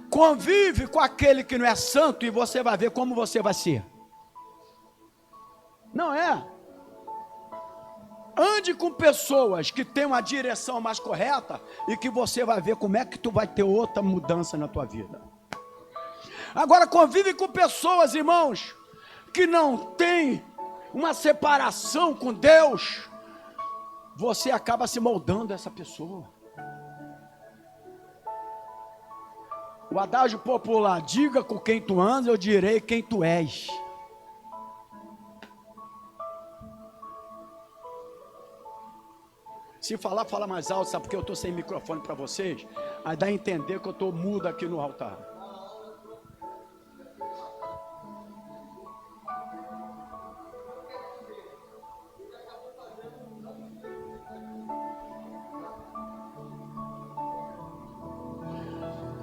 Convive com aquele que não é santo e você vai ver como você vai ser. Não é? Ande com pessoas que têm uma direção mais correta e que você vai ver como é que tu vai ter outra mudança na tua vida. Agora convive com pessoas, irmãos, que não têm uma separação com Deus. Você acaba se moldando a essa pessoa. O adágio popular, diga com quem tu andas, eu direi quem tu és. Se falar, fala mais alto, sabe porque eu estou sem microfone para vocês? Aí dá a entender que eu estou mudo aqui no altar.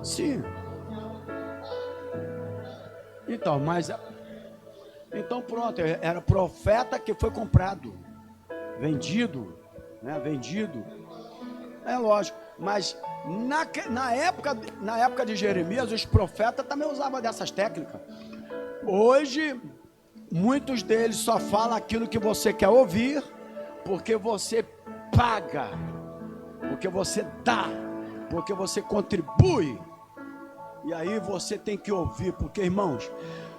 Sim. Então, pronto, era profeta que foi comprado. vendido, né? Vendido. É lógico, mas na época de Jeremias, os profetas também usavam dessas técnicas. Hoje, muitos deles só falam aquilo que você quer ouvir, porque você paga, porque você dá, porque você contribui. E aí você tem que ouvir, porque, irmãos,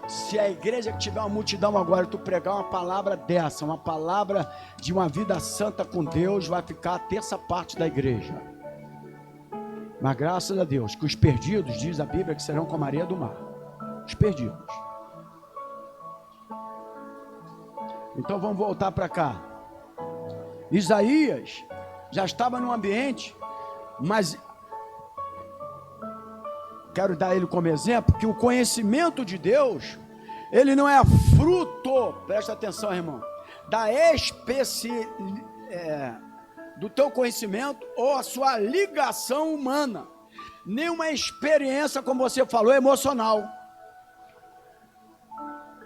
se a igreja que tiver uma multidão agora, tu pregar uma palavra dessa, uma palavra de uma vida santa com Deus, vai ficar a terça parte da igreja. Mas graças a Deus, que os perdidos, diz a Bíblia, que serão como a areia do mar. Os perdidos. Então vamos voltar para cá. Isaías já estava num ambiente, mas quero dar ele como exemplo, que o conhecimento de Deus, ele não é fruto, presta atenção, irmão, do teu conhecimento ou a sua ligação humana, nem uma experiência, como você falou, emocional,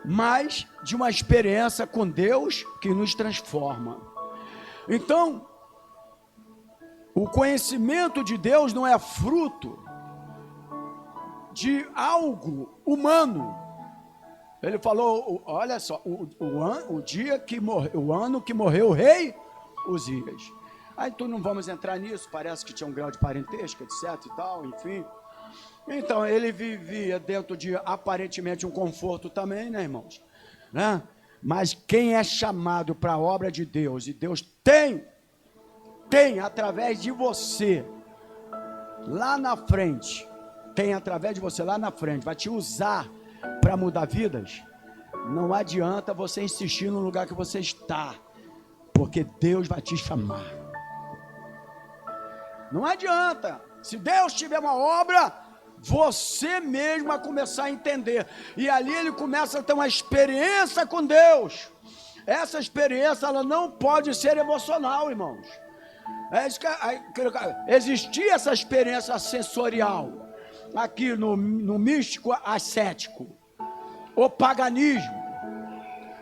mas de uma experiência com Deus que nos transforma. Então, o conhecimento de Deus não é fruto de algo humano. Ele falou, olha só, o dia que morreu, o ano que morreu o rei Uzias. Aí então não vamos entrar nisso, parece que tinha um grau de parentesco, etc e tal, enfim. Então ele vivia dentro de aparentemente um conforto também, né, irmãos? Né? Mas quem é chamado para a obra de Deus, e Deus tem através de você lá na frente, vai te usar para mudar vidas. Não adianta você insistir no lugar que você está, porque Deus vai te chamar. Não adianta. Se Deus tiver uma obra, você mesmo vai começar a entender, e ali ele começa a ter uma experiência com Deus. Essa experiência, ela não pode ser emocional, irmãos. Existia essa experiência sensorial aqui no místico ascético, o paganismo,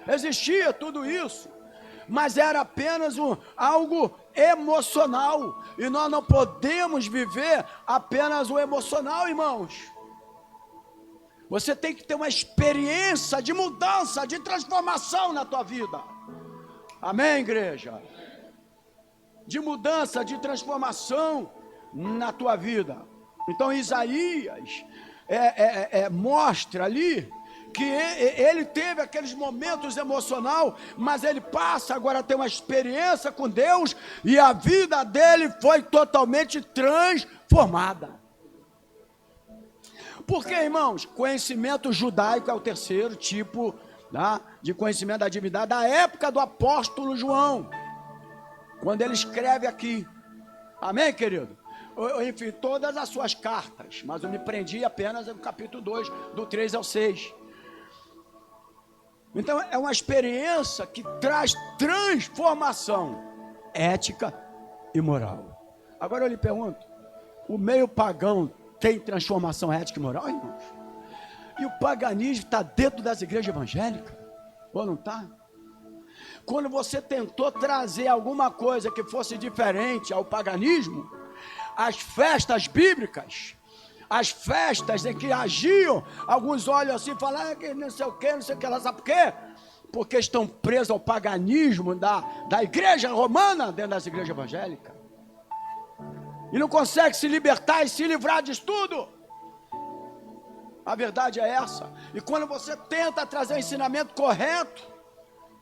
existia tudo isso, mas era apenas algo emocional, e nós não podemos viver apenas o emocional, irmãos. Você tem que ter uma experiência de mudança, de transformação na tua vida. Amém, igreja? De mudança, de transformação na tua vida. Então Isaías mostra ali que ele teve aqueles momentos emocionais, mas ele passa agora a ter uma experiência com Deus, e a vida dele foi totalmente transformada. Porque, irmãos, conhecimento judaico é o terceiro tipo, tá, de conhecimento da divindade, da época do apóstolo João, quando ele escreve aqui. Amém, querido? Enfim, todas as suas cartas, mas eu me prendi apenas no capítulo 2, do 3 ao 6. Então é uma experiência que traz transformação ética e moral. Agora eu lhe pergunto, o meio pagão tem transformação ética e moral, irmãos? E o paganismo está dentro das igrejas evangélicas? Ou não está? Quando você tentou trazer alguma coisa que fosse diferente ao paganismo, as festas bíblicas, as festas em que agiam, alguns olham assim e falam que não sei o que, sabe por quê? Porque estão presos ao paganismo da igreja romana dentro das igrejas evangélicas, e não conseguem se libertar e se livrar disso tudo. A verdade é essa. E quando você tenta trazer o ensinamento correto,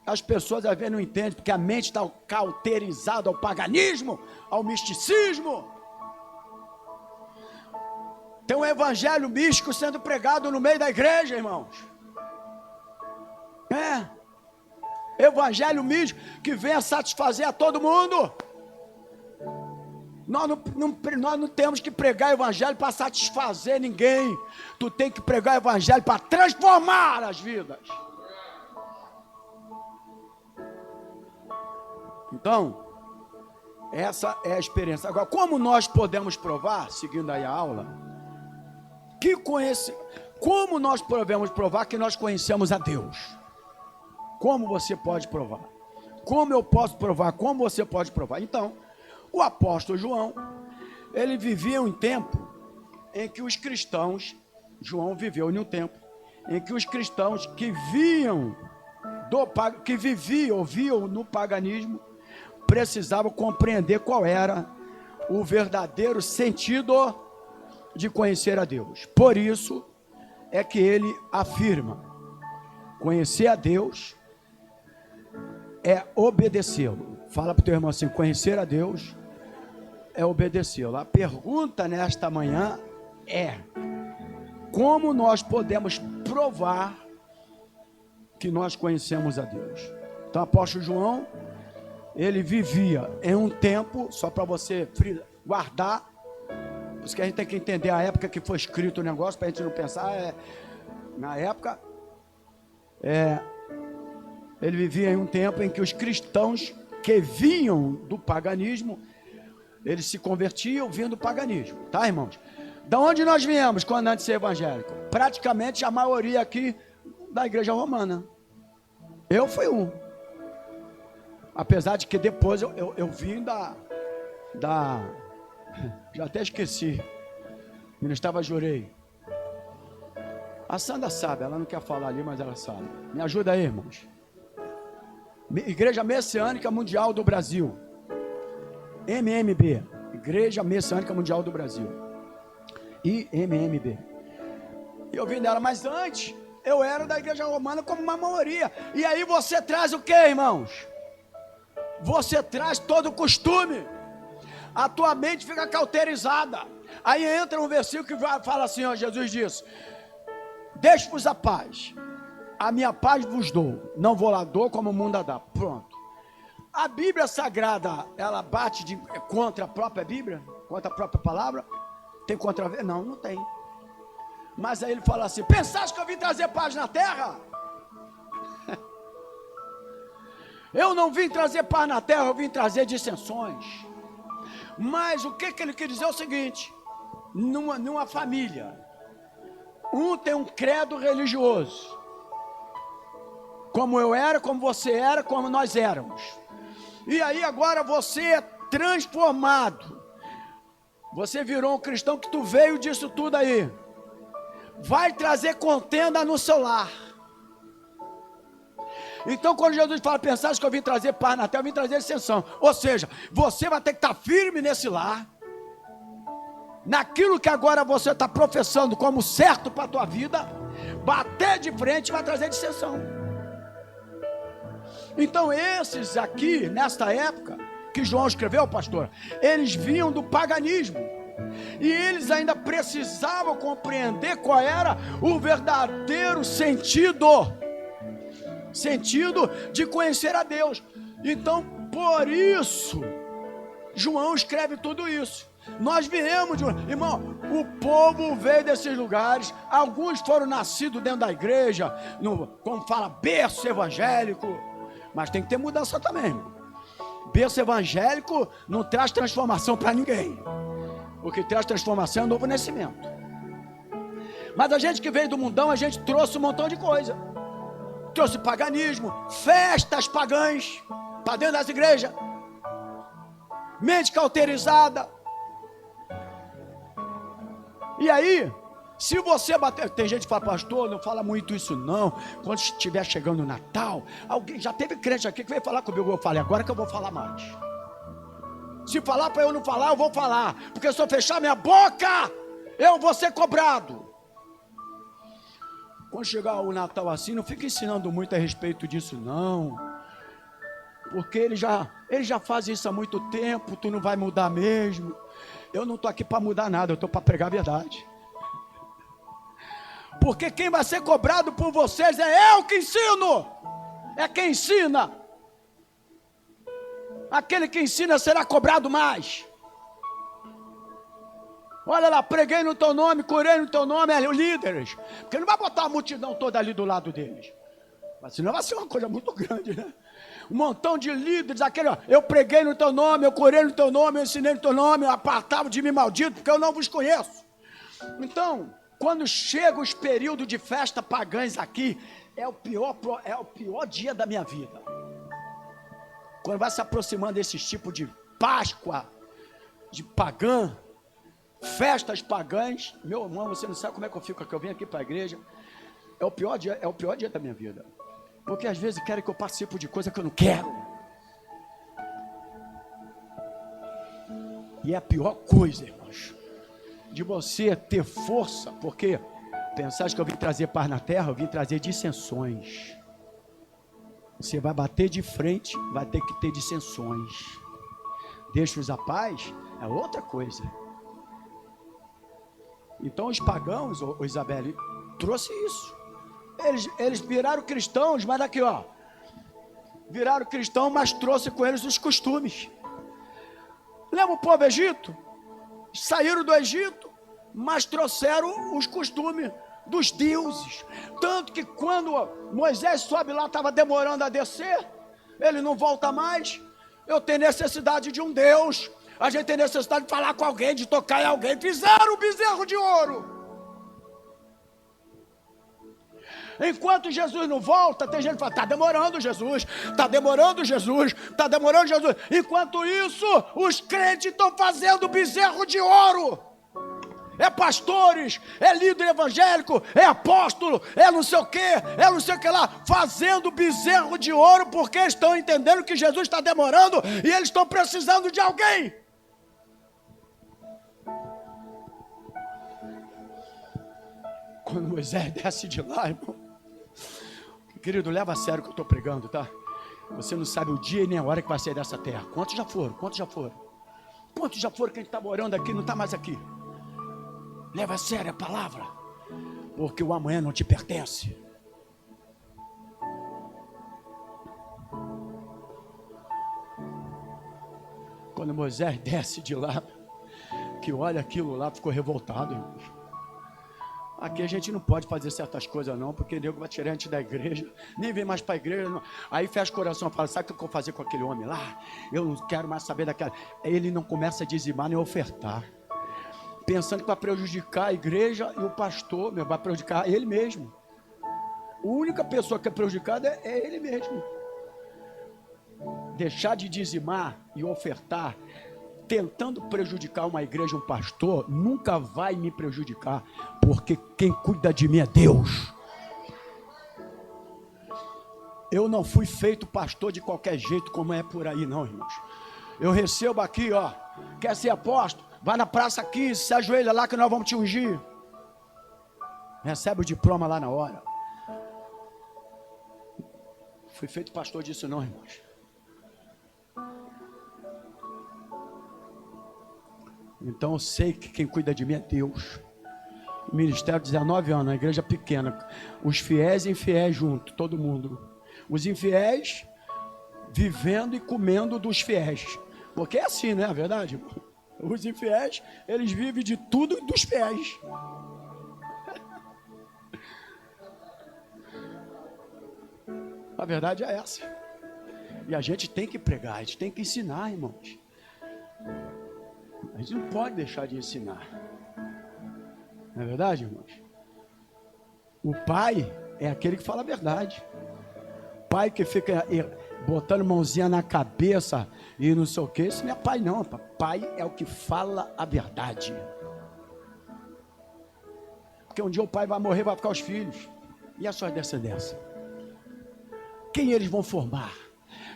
as pessoas às vezes não entendem, porque a mente está cauterizada ao paganismo, ao misticismo. Tem um evangelho místico sendo pregado no meio da igreja, irmãos. Evangelho místico que vem a satisfazer a todo mundo. Nós não temos que pregar evangelho para satisfazer ninguém. Tu tem que pregar evangelho para transformar as vidas. Então, essa é a experiência. Agora, como nós podemos provar, seguindo aí a aula, como nós podemos provar que nós conhecemos a Deus? Como você pode provar? Como eu posso provar? Como você pode provar? Então, o apóstolo João, ele vivia um tempo em que os cristãos, João viveu em um tempo em que os cristãos que viviam no paganismo, precisavam compreender qual era o verdadeiro sentido de conhecer a Deus. Por isso é que ele afirma: conhecer a Deus é obedecê-lo. Fala para o teu irmão assim: conhecer a Deus é obedecê-lo. A pergunta nesta manhã é: como nós podemos provar que nós conhecemos a Deus? Então, o apóstolo João, ele vivia em um tempo, só para você guardar, por isso que a gente tem que entender a época que foi escrito o negócio, para a gente não pensar, na época, ele vivia em um tempo em que os cristãos que vinham do paganismo, eles se convertiam vindo do paganismo, tá, irmãos? Da onde nós viemos quando antes de ser evangélico? Praticamente a maioria aqui da igreja romana. Eu fui um. Apesar de que depois eu vim da já até esqueci. Ministrava Jurei. A Sandra sabe, ela não quer falar ali, mas ela sabe. Me ajuda aí, irmãos. Igreja Messiânica Mundial do Brasil. MMB. Igreja Messiânica Mundial do Brasil. IMMB. E eu vim dela, mas antes eu era da igreja romana como uma maioria. E aí você traz o que, irmãos? Você traz todo o costume. A tua mente fica cauterizada. Aí entra um versículo que fala assim, ó, Jesus disse: deixe-vos a paz, a minha paz vos dou, não vou lá dou como o mundo a dá. Pronto. A Bíblia Sagrada, ela bate contra a própria Bíblia? Contra a própria palavra? Tem controvérsia? Não, não tem. Mas aí ele fala assim: pensaste que eu vim trazer paz na terra? Eu não vim trazer paz na terra, eu vim trazer dissensões. Mas o que ele quer dizer é o seguinte: numa família, um tem um credo religioso, como eu era, como você era, como nós éramos. E aí agora você é transformado. Você virou um cristão que tu veio disso tudo aí. Vai trazer contenda no seu lar. Então quando Jesus fala: pensaste que eu vim trazer paz na terra, eu vim trazer dissensão. Ou seja, você vai ter que estar firme nesse lar, naquilo que agora você está professando como certo para a tua vida. Bater de frente vai trazer dissensão. Então esses aqui, nesta época que João escreveu, pastor, eles vinham do paganismo, e eles ainda precisavam compreender qual era o verdadeiro sentido de conhecer a Deus. Então, por isso, João escreve tudo isso. Nós viemos irmão, o povo veio desses lugares, alguns foram nascidos dentro da igreja, como fala, berço evangélico, mas tem que ter mudança também, irmão. Berço evangélico não traz transformação para ninguém. O que traz transformação é o novo nascimento. Mas a gente que veio do mundão, a gente trouxe um montão de coisa. Trouxe paganismo, festas pagãs para dentro das igrejas, mente cauterizada. E aí, se você bater, tem gente que fala: pastor, não fala muito isso não, quando estiver chegando o Natal, alguém, já teve crente aqui que veio falar comigo, eu falei: agora que eu vou falar mais. Se falar para eu não falar, eu vou falar, porque se eu fechar minha boca, eu vou ser cobrado. Quando chegar o Natal assim, não fica ensinando muito a respeito disso não, porque ele já faz isso há muito tempo, tu não vai mudar mesmo. Eu não estou aqui para mudar nada, eu estou para pregar a verdade. Porque quem vai ser cobrado por vocês é eu que ensino, é quem ensina. Aquele que ensina será cobrado mais. Olha lá, preguei no teu nome, curei no teu nome, líderes. Porque não vai botar a multidão toda ali do lado deles, mas senão vai ser uma coisa muito grande, né? Um montão de líderes, aquele, ó, eu preguei no teu nome, eu curei no teu nome, eu ensinei no teu nome, eu apartava de mim maldito, porque eu não vos conheço. Então, quando chega os períodos de festa pagãs aqui, é o pior dia da minha vida. quando vai se aproximando desses tipos de Páscoa, de pagã, festas pagãs, meu irmão, você não sabe como é que eu fico, que eu venho aqui para a igreja, é o pior dia da minha vida, porque às vezes querem que eu participe de coisa que eu não quero, e é a pior coisa, irmãos, de você ter força, porque pensar que eu vim trazer paz na terra, eu vim trazer dissensões. Você vai bater de frente, vai ter que ter dissensões. Deixa-os a paz, é outra coisa. Então os pagãos, o Isabelle, trouxe isso. Eles viraram cristãos, mas aqui ó, viraram cristãos, mas trouxe com eles os costumes. Lembra o povo Egito? Saíram do Egito, mas trouxeram os costumes dos deuses. Tanto que quando Moisés sobe lá, estava demorando a descer, ele não volta mais. Eu tenho necessidade de um Deus, a gente tem necessidade de falar com alguém, de tocar em alguém. Fizeram o bezerro de ouro. Enquanto Jesus não volta, tem gente que fala, está demorando Jesus, está demorando Jesus, está demorando Jesus. Enquanto isso, os crentes estão fazendo bezerro de ouro. É pastores, é líder evangélico, é apóstolo, é não sei o que lá, fazendo bezerro de ouro, porque estão entendendo que Jesus está demorando e eles estão precisando de alguém. Quando Moisés desce de lá, irmão, querido, leva a sério o que eu estou pregando, tá? Você não sabe o dia e nem a hora que vai sair dessa terra. Quantos já foram? Quantos já foram que a gente está morando aqui, não está mais aqui? Leva a sério a palavra, porque o amanhã não te pertence. Quando Moisés desce de lá, que olha aquilo lá, ficou revoltado, irmãos. Aqui a gente não pode fazer certas coisas não, porque Deus vai tirar a gente da igreja, nem vem mais para a igreja não. Aí fecha o coração e fala, sabe o que eu vou fazer com aquele homem lá? Eu não quero mais saber daquela. Ele não começa a dizimar nem a ofertar, pensando que vai prejudicar a igreja e o pastor, vai prejudicar ele mesmo. A única pessoa que é prejudicada é ele mesmo. Deixar de dizimar e ofertar, tentando prejudicar uma igreja, um pastor, nunca vai me prejudicar, porque quem cuida de mim é Deus. Eu não fui feito pastor de qualquer jeito, como é por aí não, irmãos. Eu recebo aqui, ó, quer ser apóstolo? Vai na praça 15, se ajoelha lá que nós vamos te ungir. Recebe o diploma lá na hora. Fui feito pastor disso não, irmãos. Então eu sei que quem cuida de mim é Deus. O ministério 19 anos, a igreja pequena. Os fiéis e infiéis junto, todo mundo. Os infiéis vivendo e comendo dos fiéis. Porque é assim, né? A verdade, irmão. Os infiéis, eles vivem de tudo dos fiéis. A verdade é essa. E a gente tem que pregar, a gente tem que ensinar, irmãos. A gente não pode deixar de ensinar. Não é verdade, irmãos? O pai é aquele que fala a verdade. Pai que fica botando mãozinha na cabeça e não sei o que, isso não é pai não. Pai é o que fala a verdade. Porque um dia o pai vai morrer, vai ficar os filhos. E a sua descendência? Quem eles vão formar?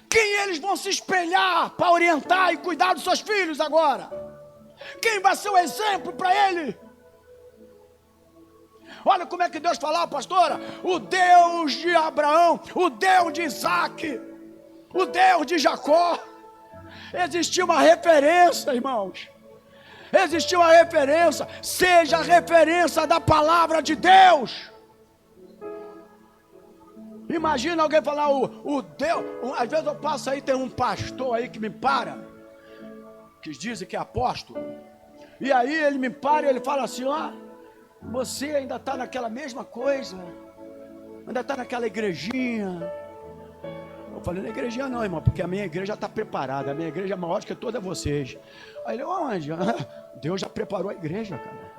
Quem eles vão se espelhar para orientar e cuidar dos seus filhos agora? Quem vai ser o exemplo para ele? Olha como é que Deus falava, pastora. O Deus de Abraão, o Deus de Isaac, o Deus de Jacó. Existia uma referência, irmãos. Existia uma referência. Seja a referência da palavra de Deus. Imagina alguém falar o Deus. Às vezes eu passo aí, tem um pastor aí que me para, que dizem que é apóstolo. E aí ele me para e ele fala assim, ó, você ainda está naquela mesma coisa, ainda está naquela igrejinha. Eu falei, não é igrejinha não, irmão, porque a minha igreja está preparada, a minha igreja é maior do que todas vocês. Aí ele, onde? Deus já preparou a igreja, cara.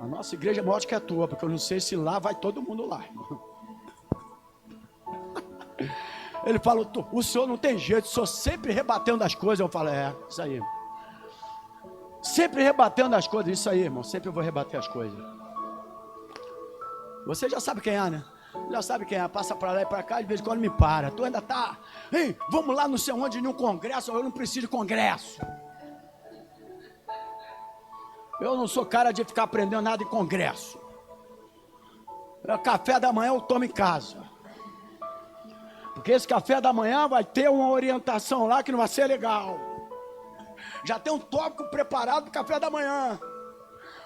A nossa igreja é maior do que a tua, porque eu não sei se lá vai todo mundo lá, irmão. Ele falou, o senhor não tem jeito, o senhor sempre rebatendo as coisas. Eu falo, isso aí. Sempre rebatendo as coisas, isso aí, irmão, sempre eu vou rebater as coisas. Você já sabe quem é, né? Já sabe quem é, passa para lá e para cá, de vez em quando me para. Tu ainda tá, ei, vamos lá não sei onde, em um congresso, eu não preciso de congresso. Eu não sou cara de ficar aprendendo nada em congresso. Café da manhã eu tomo em casa. Porque esse café da manhã vai ter uma orientação lá que não vai ser legal. Já tem um tópico preparado para o café da manhã.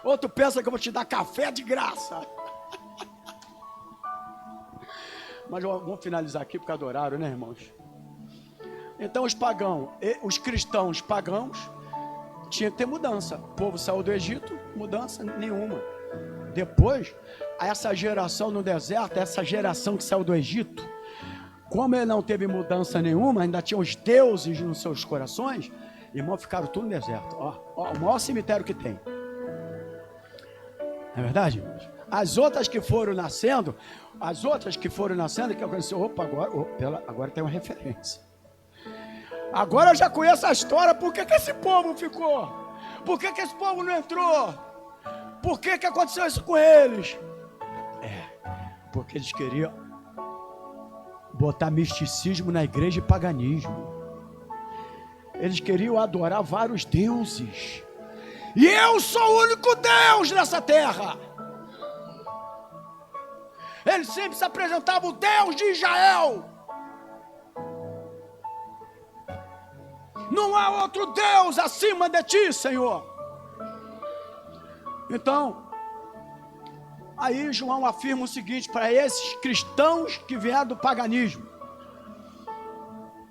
Outro pensa que eu vou te dar café de graça. Mas vamos finalizar aqui por causa do horário, né, irmãos? Então os pagãos, os cristãos pagãos, tinha que ter mudança. O povo saiu do Egito, mudança nenhuma. Depois, essa geração no deserto, essa geração que saiu do Egito, como ele não teve mudança nenhuma, ainda tinha os deuses nos seus corações, irmão, ficaram tudo no deserto. Ó, o maior cemitério que tem. Não é verdade, irmãos? As outras que foram nascendo, que aconteceu, agora tem uma referência. Agora eu já conheço a história, por que esse povo ficou? Por que esse povo não entrou? Por que aconteceu isso com eles? Porque eles queriam botar misticismo na igreja e paganismo. Eles queriam adorar vários deuses. E eu sou o único Deus nessa terra. Eles sempre se apresentavam o Deus de Israel. Não há outro Deus acima de ti, Senhor. Então, aí João afirma o seguinte para esses cristãos que vieram do paganismo.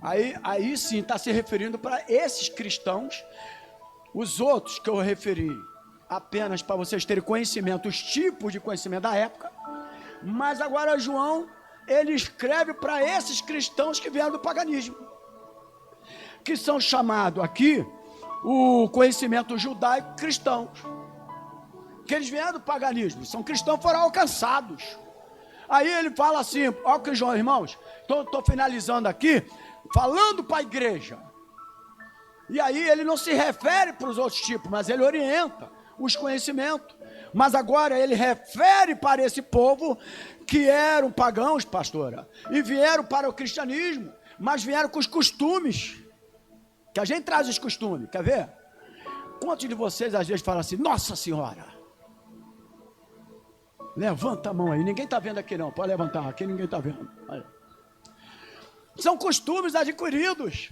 Aí sim está se referindo para esses cristãos. Os outros que eu referi, apenas para vocês terem conhecimento, os tipos de conhecimento da época. Mas agora João, ele escreve para esses cristãos que vieram do paganismo, que são chamados aqui o conhecimento judaico cristãos, que eles vieram do paganismo, são cristãos, foram alcançados. Aí ele fala assim, ó que João, irmãos, estou finalizando aqui, falando para a igreja. E aí ele não se refere para os outros tipos, mas ele orienta os conhecimentos. Mas agora ele refere para esse povo que eram pagãos, pastora, e vieram para o cristianismo, mas vieram com os costumes, que a gente traz os costumes, quer ver? Quantos de vocês às vezes falam assim, Nossa Senhora? Levanta a mão aí, ninguém está vendo aqui não, pode levantar, aqui ninguém está vendo. Aí. São costumes adquiridos,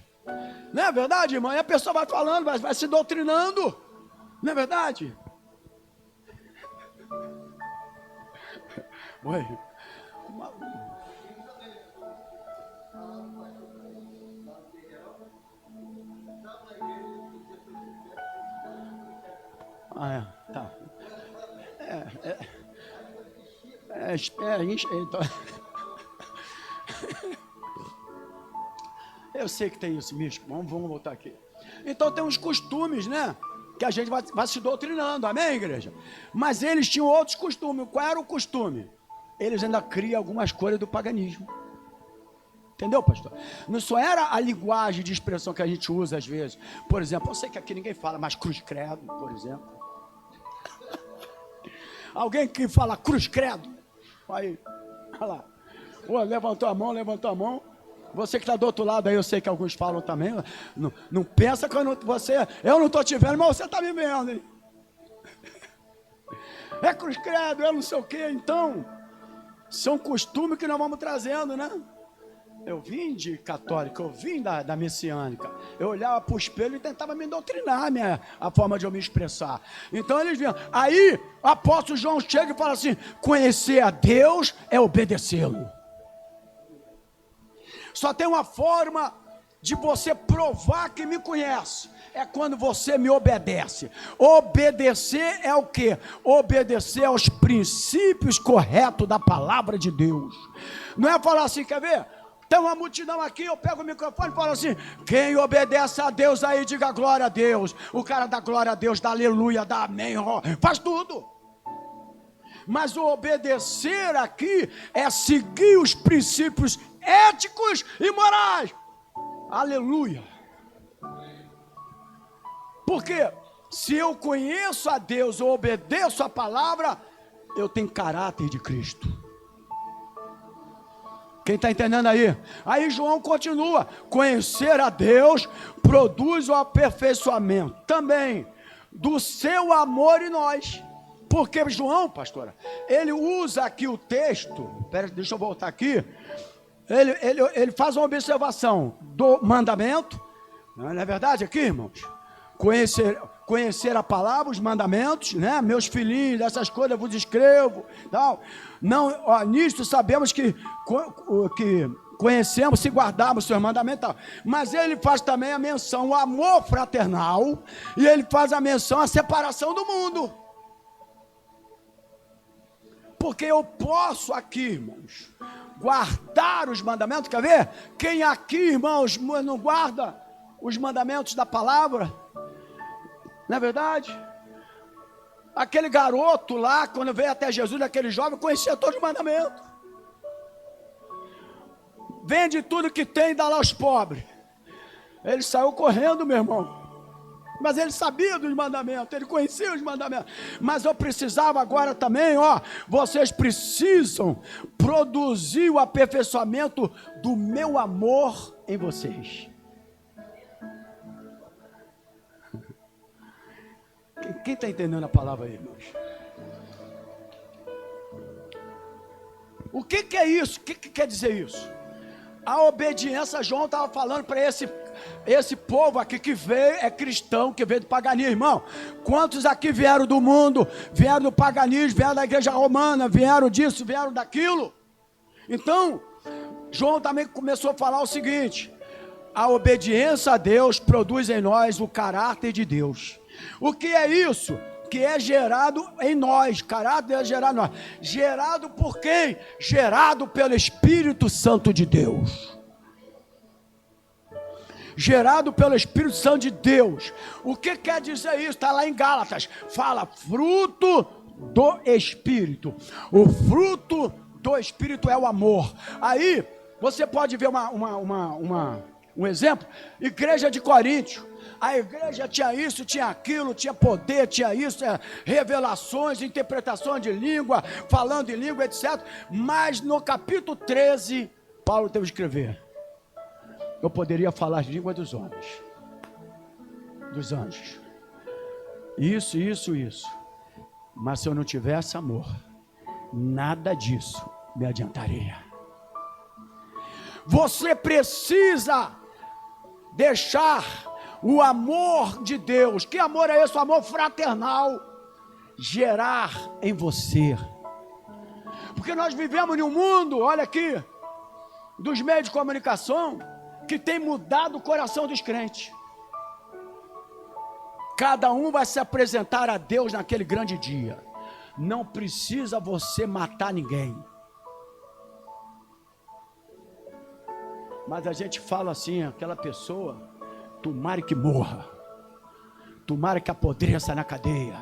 não é verdade, irmão? E a pessoa vai falando, vai se doutrinando, não é verdade? Oi. Tá. Então. Eu sei que tem isso, místico. Vamos voltar aqui. Então tem uns costumes, né? Que a gente vai se doutrinando, amém, igreja? Mas eles tinham outros costumes. Qual era o costume? Eles ainda criam algumas coisas do paganismo. Entendeu, pastor? Não só era a linguagem de expressão que a gente usa às vezes. Por exemplo, eu sei que aqui ninguém fala, mas cruz credo, por exemplo. Alguém que fala cruz credo? Aí, olha lá. Pô, levantou a mão. Você que está do outro lado aí, eu sei que alguns falam também. Não pensa que eu não estou te vendo, mas você está me vendo, hein? É cruz credo, é não sei o quê. Então, são costumes que nós vamos trazendo, né? Eu vim de católica, eu vim da messiânica. Eu olhava para o espelho e tentava me doutrinar a forma de eu me expressar. Então eles vinham. Aí o apóstolo João chega e fala assim: conhecer a Deus é obedecê-lo. Só tem uma forma de você provar que me conhece. É quando você me obedece. Obedecer é o quê? Obedecer aos princípios corretos da palavra de Deus. Não é falar assim, quer ver? Tem uma multidão aqui, eu pego o microfone e falo assim: quem obedece a Deus aí, diga glória a Deus. O cara dá glória a Deus, dá aleluia, dá amém, faz tudo. Mas o obedecer aqui é seguir os princípios éticos e morais. Aleluia. Porque se eu conheço a Deus, eu obedeço a palavra, eu tenho caráter de Cristo. Quem está entendendo aí? Aí João continua: conhecer a Deus produz o aperfeiçoamento também do seu amor em nós. Porque João, pastora, ele usa aqui o texto, deixa eu voltar aqui, ele faz uma observação do mandamento, não é verdade aqui, irmãos? Conhecer a palavra, os mandamentos, né? Meus filhinhos, essas coisas eu vos escrevo, não, ó, nisto sabemos que conhecemos se guardarmos seus mandamentos, mas ele faz também a menção ao amor fraternal, e ele faz a menção à separação do mundo. Porque eu posso aqui, irmãos, guardar os mandamentos. Quer ver? Quem aqui, irmãos, não guarda os mandamentos da palavra? Não é verdade? Aquele garoto lá, quando veio até Jesus, aquele jovem, conhecia todos os mandamentos. Vende tudo que tem e dá lá aos pobres. Ele saiu correndo, meu irmão. Mas ele sabia dos mandamentos, ele conhecia os mandamentos. Mas eu precisava agora também, vocês precisam produzir o aperfeiçoamento do meu amor em vocês. Quem está entendendo a palavra aí, irmãos? O que é isso? O que quer dizer isso? A obediência, João estava falando para esse povo aqui que veio, é cristão, que veio do paganismo, irmão. Quantos aqui vieram do mundo, vieram do paganismo, vieram da igreja romana, vieram disso, vieram daquilo? Então, João também começou a falar o seguinte: a obediência a Deus produz em nós o caráter de Deus. O que é isso? Que é gerado em nós, caráter é gerado em nós. Gerado por quem? Gerado pelo Espírito Santo de Deus. Gerado pelo Espírito Santo de Deus. O que quer dizer isso? Está lá em Gálatas. Fala, fruto do Espírito. O fruto do Espírito é o amor. Aí, você pode ver um exemplo. Igreja de Coríntio. A igreja tinha isso, tinha aquilo, tinha poder, tinha isso, revelações, interpretações de língua, falando em língua, etc. Mas no capítulo 13, Paulo teve que escrever: eu poderia falar as línguas dos homens, dos anjos, isso, mas se eu não tivesse amor, nada disso me adiantaria. Você precisa deixar o amor de Deus. Que amor é esse? O amor fraternal gerar em você. Porque nós vivemos em um mundo, olha aqui, dos meios de comunicação, que tem mudado o coração dos crentes. Cada um vai se apresentar a Deus naquele grande dia. Não precisa você matar ninguém. Mas a gente fala assim, aquela pessoa, tomara que morra, tomara que apodreça na cadeia,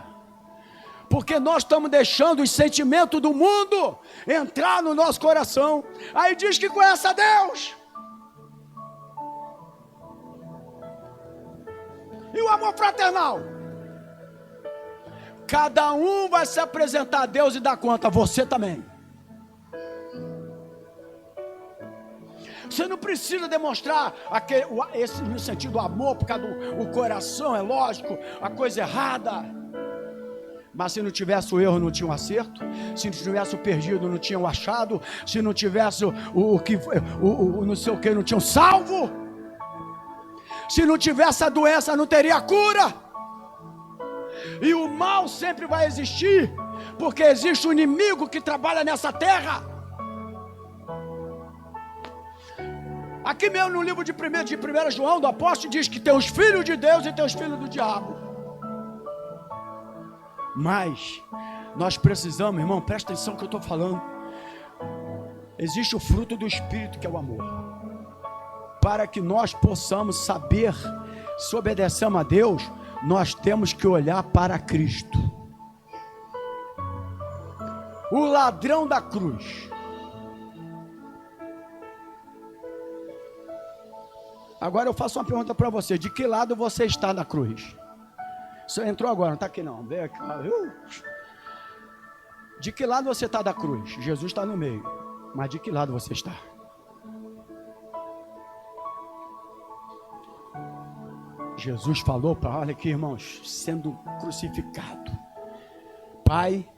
porque nós estamos deixando os sentimentos do mundo entrar no nosso coração. Aí diz que conhece a Deus, e o amor fraternal, cada um vai se apresentar a Deus e dar conta, você também. Você não precisa demonstrar esse no sentido do amor, por causa do coração, é lógico, a coisa errada. Mas se não tivesse o erro, não tinha o acerto. Se não tivesse o perdido, não tinha o achado. Se não tivesse o não sei o que, não tinha o salvo. Se não tivesse a doença, não teria a cura. E o mal sempre vai existir, porque existe um inimigo que trabalha nessa terra. Aqui mesmo no livro de 1 João, do apóstolo, diz que tem os filhos de Deus e tem os filhos do diabo. Mas nós precisamos, irmão, presta atenção no que eu estou falando. Existe o fruto do Espírito, que é o amor. Para que nós possamos saber se obedecemos a Deus, nós temos que olhar para Cristo. O ladrão da cruz. Agora eu faço uma pergunta para você. De que lado você está da cruz? Você entrou agora, não está aqui não. Vem aqui. De que lado você está da cruz? Jesus está no meio. Mas de que lado você está? Jesus falou para, olha aqui, irmãos, sendo crucificado. Pai,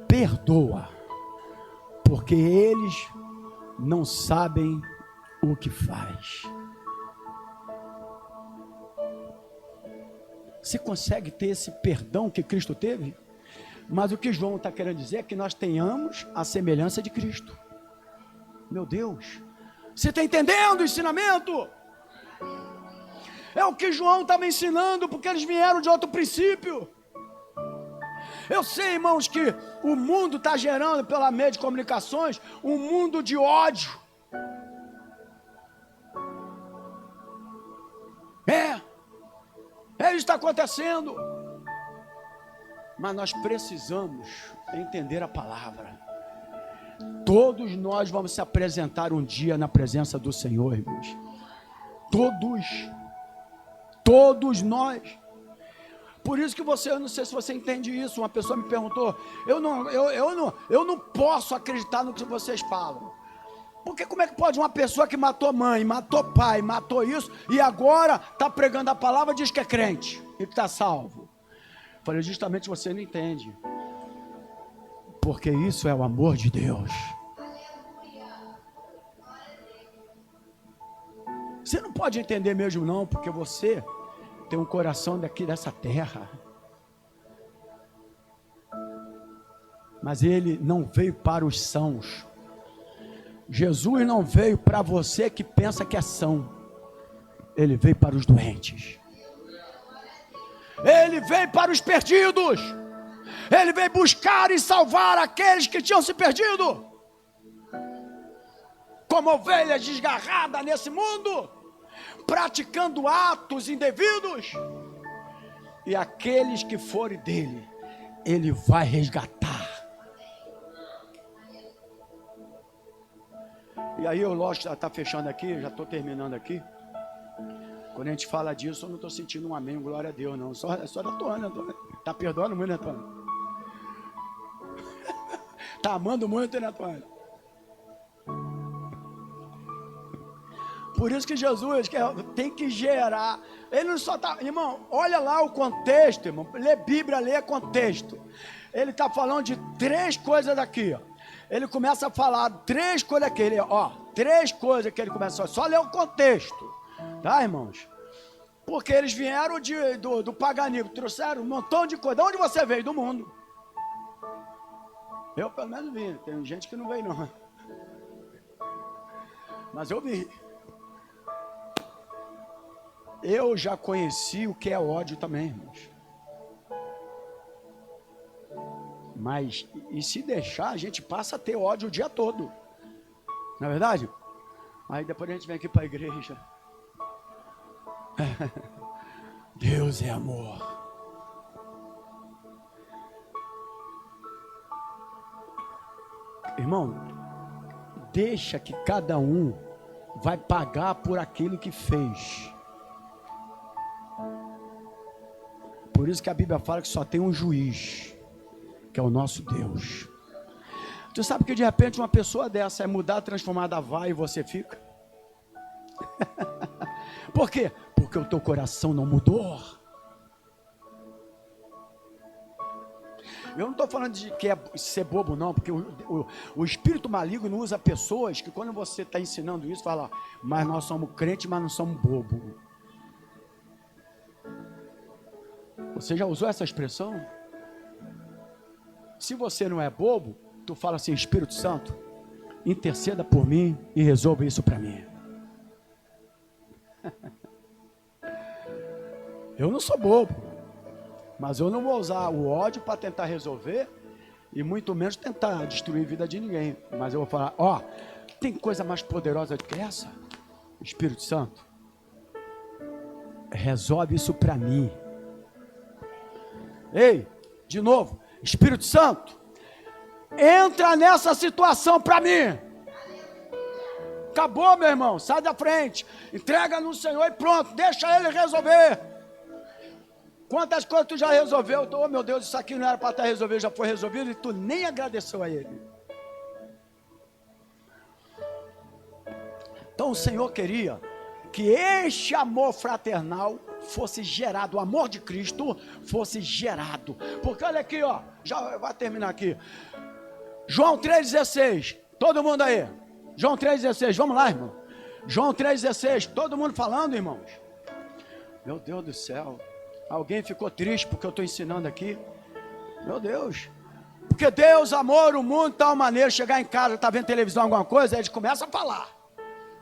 perdoa, porque eles não sabem o que faz. Você consegue ter esse perdão que Cristo teve? Mas o que João está querendo dizer é que nós tenhamos a semelhança de Cristo. Meu Deus, você está entendendo o ensinamento? É o que João está me ensinando, porque eles vieram de outro princípio. Eu sei, irmãos, que o mundo está gerando, pela meio de comunicações, um mundo de ódio. Isso está acontecendo. Mas nós precisamos entender a palavra. Todos nós vamos se apresentar um dia na presença do Senhor, irmãos. Todos nós. Por isso que eu não sei se você entende isso. Uma pessoa me perguntou, eu não posso acreditar no que vocês falam. Porque como é que pode uma pessoa que matou mãe, matou pai, matou isso, e agora está pregando a palavra e diz que é crente e que está salvo? Eu falei, justamente você não entende. Porque isso é o amor de Deus. Você não pode entender mesmo não, porque você tem um coração dessa terra. Mas ele não veio para os sãos. Jesus não veio para você que pensa que é são. Ele veio para os doentes. Ele veio para os perdidos. Ele veio buscar e salvar aqueles que tinham se perdido. Como ovelhas desgarradas nesse mundo, praticando atos indevidos. E aqueles que forem dele, ele vai resgatar. E aí eu, lógico, já está fechando aqui, já estou terminando aqui. Quando a gente fala disso, eu não estou sentindo um amém, glória a Deus, não. Só da Antônia. Está perdoando muito, né, Antônia? Está amando muito, né, Antônia? Por isso que Jesus tem que gerar. Ele não só está... Irmão, olha lá o contexto, irmão. Lê Bíblia, lê contexto. Ele está falando de 3 coisas aqui, ó. Ele começa a falar 3 coisas aqui, 3 coisas que ele começa, só ler o contexto, tá, irmãos? Porque eles vieram do paganismo, trouxeram um montão de coisa. De onde você veio? Do mundo. Eu pelo menos vim, tem gente que não veio não. Mas eu vi. Eu já conheci o que é ódio também, irmãos. Mas, e se deixar, a gente passa a ter ódio o dia todo. Não é verdade? Aí depois a gente vem aqui para a igreja. Deus é amor. Irmão, deixa que cada um vai pagar por aquilo que fez. Por isso que a Bíblia fala que só tem um juiz, que é o nosso Deus. Tu sabe que de repente uma pessoa dessa é mudar, transformada, vai e você fica? Por quê? Porque o teu coração não mudou. Eu não estou falando de que é ser bobo não, porque o espírito maligno usa pessoas que quando você está ensinando isso, fala, mas nós somos crentes, mas não somos bobos. Você já usou essa expressão? Se você não é bobo, tu fala assim, Espírito Santo, interceda por mim e resolva isso para mim. Eu não sou bobo, mas eu não vou usar o ódio para tentar resolver e muito menos tentar destruir a vida de ninguém. Mas eu vou falar, tem coisa mais poderosa do que essa? Espírito Santo, resolve isso para mim. Ei, de novo, Espírito Santo, entra nessa situação para mim. acabou, meu irmão, sai da frente, entrega no Senhor e pronto, deixa Ele resolver. Quantas coisas tu já resolveu? Oh meu Deus, isso aqui não era para estar resolvido, já foi resolvido e tu nem agradeceu a Ele. Então o Senhor queria que este amor fraternal fosse gerado, o amor de Cristo fosse gerado. Porque olha aqui, ó, já vai terminar aqui. João 3,16, todo mundo aí. João 3,16, vamos lá, irmão. João 3,16, todo mundo falando, irmãos. Meu Deus do céu. Alguém ficou triste porque eu estou ensinando aqui? Meu Deus. Porque Deus amou o mundo de tal maneira, chegar em casa, tá vendo televisão, alguma coisa, aí eles começam a falar.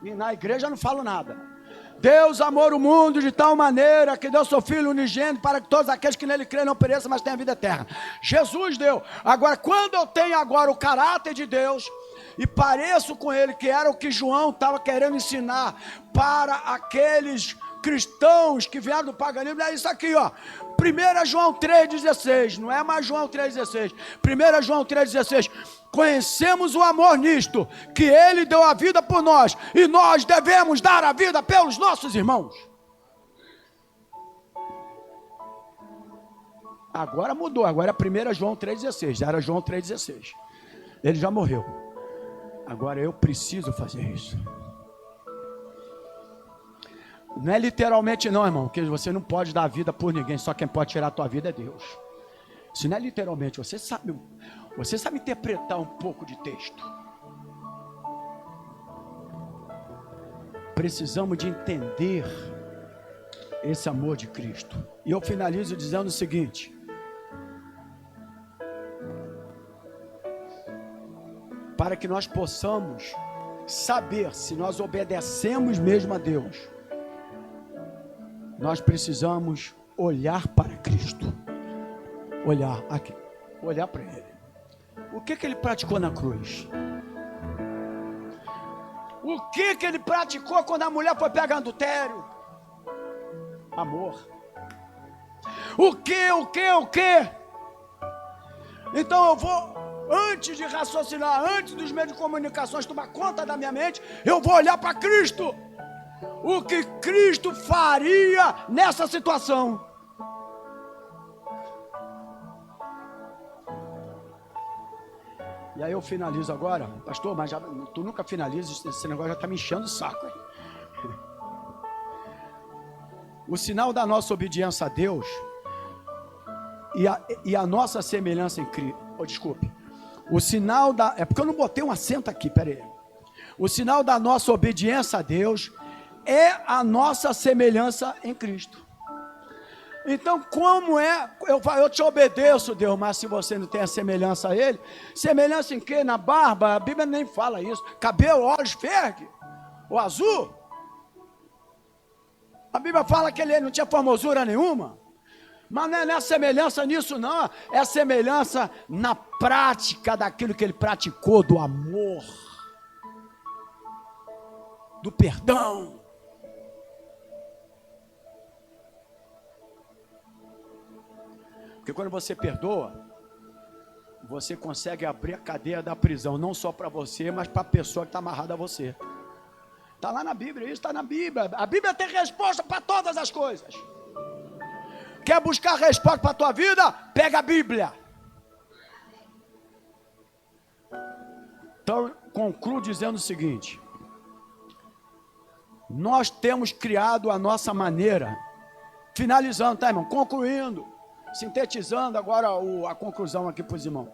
E na igreja eu não falo nada. Deus amou o mundo de tal maneira que deu seu Filho unigênito para que todos aqueles que nele creem não pereçam, mas tenham vida eterna. Jesus deu. Agora, quando eu tenho agora o caráter de Deus e pareço com ele, que era o que João estava querendo ensinar para aqueles cristãos que vieram do paganismo, é isso aqui, ó. 1 João 3,16, não é mais João 3,16. 1 João 3,16. Conhecemos o amor nisto, que Ele deu a vida por nós, e nós devemos dar a vida pelos nossos irmãos. Agora mudou, agora é 1 João 3,16, era João 3,16. Ele já morreu. Agora eu preciso fazer isso. Não é literalmente não, irmão, porque você não pode dar a vida por ninguém, só quem pode tirar a tua vida é Deus. Isso não é literalmente, você sabe interpretar um pouco de texto. Precisamos de entender esse amor de Cristo. E eu finalizo dizendo o seguinte: para que nós possamos saber se nós obedecemos mesmo a Deus, nós precisamos olhar para Cristo. Olhar aqui, olhar para Ele. O que Ele praticou na cruz? O que Ele praticou quando a mulher foi pegar adultério? Amor. O que? Então eu vou, antes de raciocinar, antes dos meios de comunicações tomar conta da minha mente, eu vou olhar para Cristo. O que Cristo faria nessa situação? E aí eu finalizo agora, pastor, mas já, tu nunca finaliza, esse negócio já está me enchendo o saco. Hein? O sinal da nossa obediência a Deus e a nossa semelhança em Cristo. Oh, desculpe. O sinal da... É porque eu não botei um acento aqui, peraí. O sinal da nossa obediência a Deus é a nossa semelhança em Cristo. Então, como é? Eu te obedeço, Deus, mas se você não tem a semelhança a Ele, semelhança em quê? Na barba? A Bíblia nem fala isso. Cabelo, olhos verde ou azul? A Bíblia fala que ele não tinha formosura nenhuma. Mas não é semelhança nisso, não. É semelhança na prática daquilo que ele praticou, do amor, do perdão. Porque quando você perdoa, você consegue abrir a cadeia da prisão, não só para você, mas para a pessoa que está amarrada a você. Está lá na Bíblia, isso está na Bíblia. A Bíblia tem resposta para todas as coisas. Quer buscar resposta para a tua vida? Pega a Bíblia. Então, concluo dizendo o seguinte: nós temos criado a nossa maneira, finalizando, tá, irmão? Concluindo, sintetizando agora a conclusão aqui para os irmãos.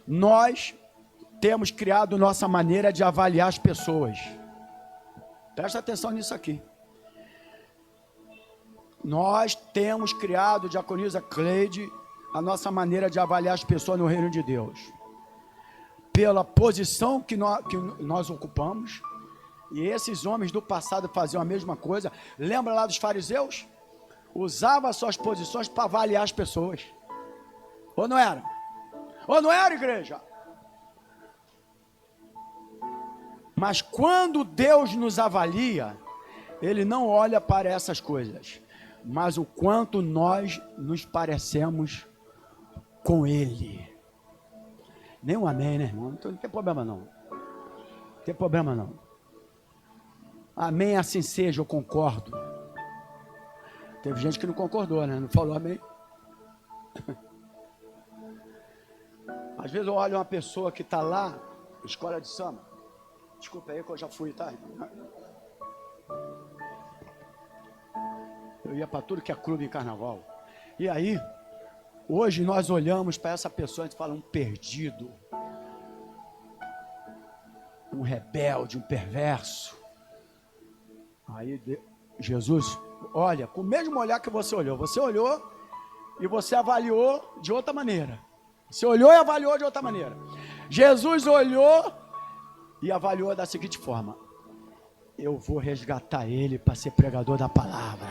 Nós temos criado nossa maneira de avaliar as pessoas. Presta atenção nisso aqui. Nós temos criado, diaconisa Cleide, a nossa maneira de avaliar as pessoas no reino de Deus. Pela posição que nós ocupamos. E esses homens do passado faziam a mesma coisa. Lembra lá dos fariseus? Usavam as suas posições para avaliar as pessoas. Ou não era? Ou não era, igreja? Mas quando Deus nos avalia, Ele não olha para essas coisas, mas o quanto nós nos parecemos com Ele. Nem um amém, né, irmão? Não tem problema não. Não tem problema não. Amém, assim seja, eu concordo. Teve gente que não concordou, né? Não falou amém. Às vezes eu olho uma pessoa que está lá, escola de samba. Desculpa aí que eu já fui, tá? Eu ia para tudo que é clube em carnaval. E aí, hoje nós olhamos para essa pessoa e a gente fala, um perdido, um rebelde, um perverso. Aí Jesus olha, com o mesmo olhar que você olhou e você avaliou de outra maneira. Você olhou e avaliou de outra maneira. Jesus olhou e avaliou da seguinte forma: eu vou resgatar ele para ser pregador da palavra.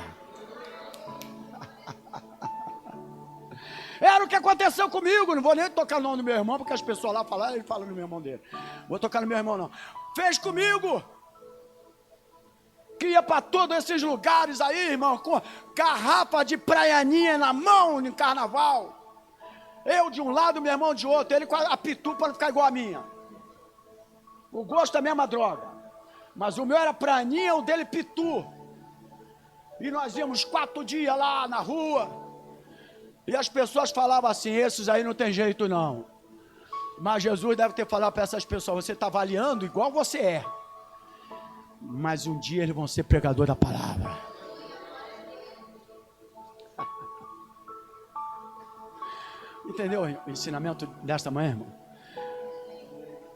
Era o que aconteceu comigo. Não vou nem tocar o nome do meu irmão, porque as pessoas lá falaram, ele fala no meu irmão dele. Vou tocar no meu irmão não. Fez comigo. Que ia para todos esses lugares aí, irmão, com garrafa de praianinha na mão no carnaval. Eu de um lado, meu irmão de outro. Ele com a pitu para não ficar igual a minha. O gosto é a mesma droga. Mas o meu era praianinha, o dele pitu. E nós íamos 4 dias lá na rua. E as pessoas falavam assim, esses aí não tem jeito não. Mas Jesus deve ter falado para essas pessoas, você está avaliando igual você é. Mas um dia eles vão ser pregador da palavra. Entendeu o ensinamento desta manhã, irmão?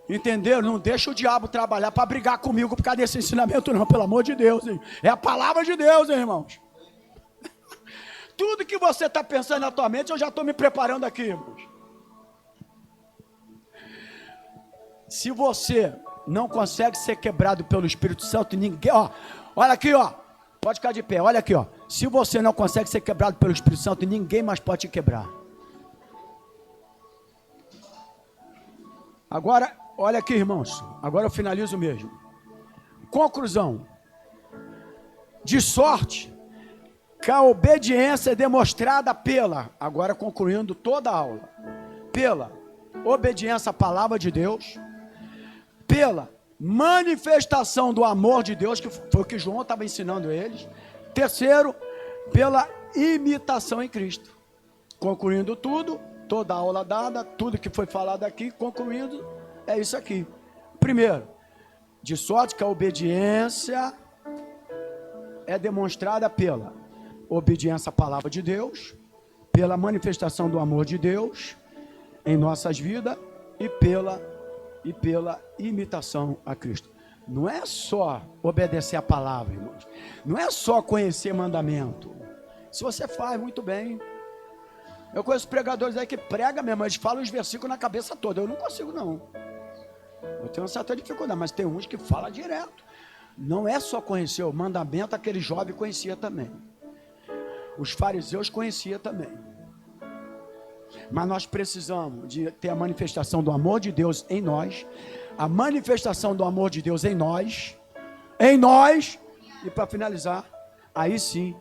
Entendeu? Não deixa o diabo trabalhar para brigar comigo por causa desse ensinamento não, pelo amor de Deus, hein? É a palavra de Deus, hein, irmãos? Tudo que você está pensando na tua mente, eu já estou me preparando aqui, irmãos. Se você não consegue ser quebrado pelo Espírito Santo, ninguém, ó, olha aqui, ó, pode ficar de pé, olha aqui, ó. Se você não consegue ser quebrado pelo Espírito Santo, ninguém mais pode te quebrar. Agora, olha aqui, irmãos, agora eu finalizo mesmo. Conclusão. De sorte que a obediência é demonstrada pela, agora concluindo toda a aula, pela obediência à palavra de Deus, pela manifestação do amor de Deus, que foi o que João estava ensinando eles. Terceiro, pela imitação em Cristo. Concluindo tudo, toda a aula dada, tudo que foi falado aqui, concluindo, é isso aqui. Primeiro, de sorte que a obediência é demonstrada pela obediência à palavra de Deus, pela manifestação do amor de Deus em nossas vidas e pela imitação a Cristo. Não é só obedecer a palavra, irmãos. Não é só conhecer mandamento. Se você faz, muito bem. Eu conheço pregadores aí que pregam mesmo, eles falam os versículos na cabeça toda. Eu não consigo, não. Eu tenho uma certa dificuldade, mas tem uns que falam direto. Não é só conhecer o mandamento, aquele jovem conhecia também. Os fariseus conheciam também. Mas nós precisamos de ter a manifestação do amor de Deus em nós, a manifestação do amor de Deus em nós, e para finalizar, aí sim,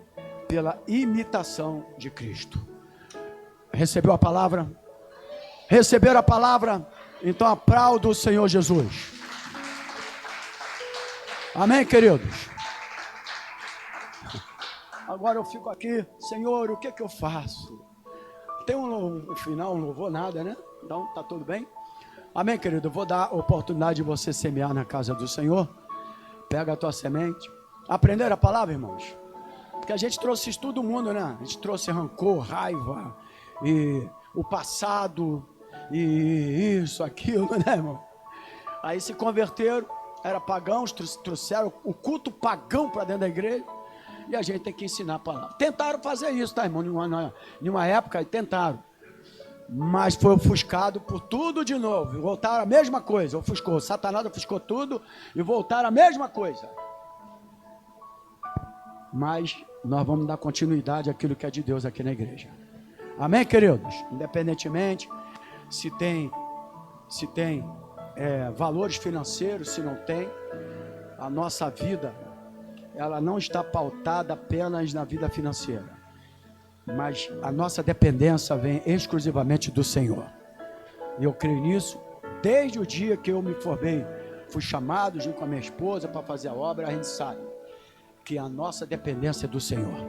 pela imitação de Cristo. Recebeu a palavra? Receberam a palavra? Então aplauda o Senhor Jesus. Amém, queridos? Agora eu fico aqui, Senhor, o que eu faço? Tem um final, um louvor, nada, né? Então, tá tudo bem? Amém, querido? Eu vou dar a oportunidade de você semear na casa do Senhor. Pega a tua semente. Aprenderam a palavra, irmãos? Porque a gente trouxe isso todo mundo, né? A gente trouxe rancor, raiva, e o passado, e isso, aquilo, né, irmão? Aí se converteram, eram pagãos, trouxeram o culto pagão para dentro da igreja. E a gente tem que ensinar a palavra. Tentaram fazer isso, tá, irmão? Em uma época, tentaram. Mas foi ofuscado por tudo de novo. Voltaram a mesma coisa. Ofuscou. Satanás ofuscou tudo e voltaram a mesma coisa. Mas nós vamos dar continuidade àquilo que é de Deus aqui na igreja. Amém, queridos? Independentemente se tem valores financeiros, se não tem, a nossa vida, ela não está pautada apenas na vida financeira, mas a nossa dependência vem exclusivamente do Senhor. E eu creio nisso desde o dia que eu me formei fui chamado junto com a minha esposa para fazer a obra, a gente sabe que a nossa dependência é do Senhor.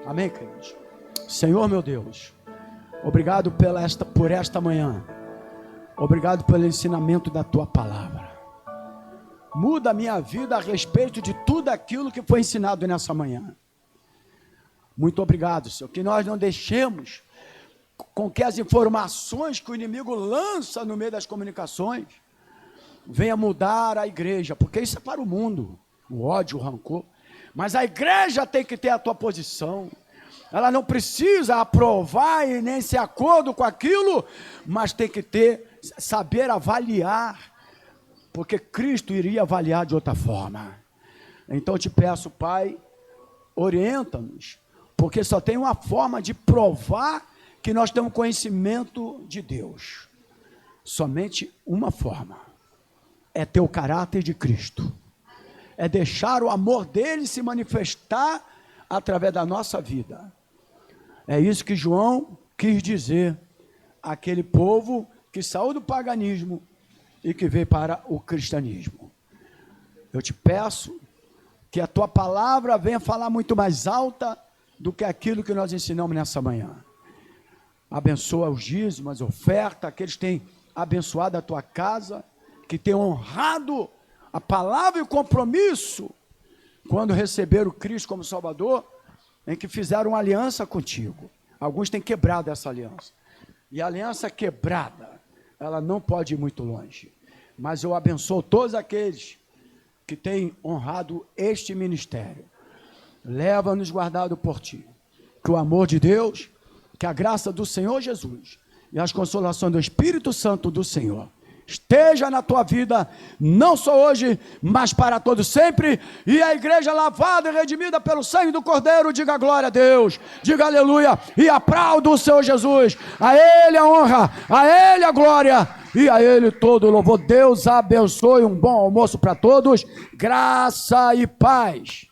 Amém, queridos? Senhor, meu Deus, obrigado por esta manhã. Obrigado pelo ensinamento da tua palavra. Muda a minha vida a respeito de tudo aquilo que foi ensinado nessa manhã. Muito obrigado, Senhor, que nós não deixemos com que as informações que o inimigo lança no meio das comunicações venha mudar a igreja, porque isso é para o mundo, o ódio, o rancor. Mas a igreja tem que ter a tua posição. Ela não precisa aprovar e nem ser acordo com aquilo, mas tem que saber avaliar, porque Cristo iria avaliar de outra forma. Então eu te peço, Pai, orienta-nos, porque só tem uma forma de provar que nós temos conhecimento de Deus. Somente uma forma. É ter o caráter de Cristo. É deixar o amor dele se manifestar através da nossa vida. É isso que João quis dizer àquele povo que saiu do paganismo e que veio para o cristianismo. Eu te peço que a tua palavra venha falar muito mais alta do que aquilo que nós ensinamos nessa manhã. Abençoa os dízimos, as ofertas, aqueles que têm abençoado a tua casa, que têm honrado a palavra e o compromisso quando receberam Cristo como Salvador, em que fizeram uma aliança contigo. Alguns têm quebrado essa aliança. E a aliança quebrada, ela não pode ir muito longe. Mas eu abençoo todos aqueles que têm honrado este ministério. Leva-nos guardado por ti. Que o amor de Deus, que a graça do Senhor Jesus e as consolações do Espírito Santo do Senhor esteja na tua vida, não só hoje, mas para todos sempre. E a igreja lavada e redimida pelo sangue do Cordeiro, diga glória a Deus, diga aleluia, e aplauda o Senhor Jesus. A Ele a honra, a Ele a glória, e a Ele todo o louvor. Deus abençoe, um bom almoço para todos, graça e paz.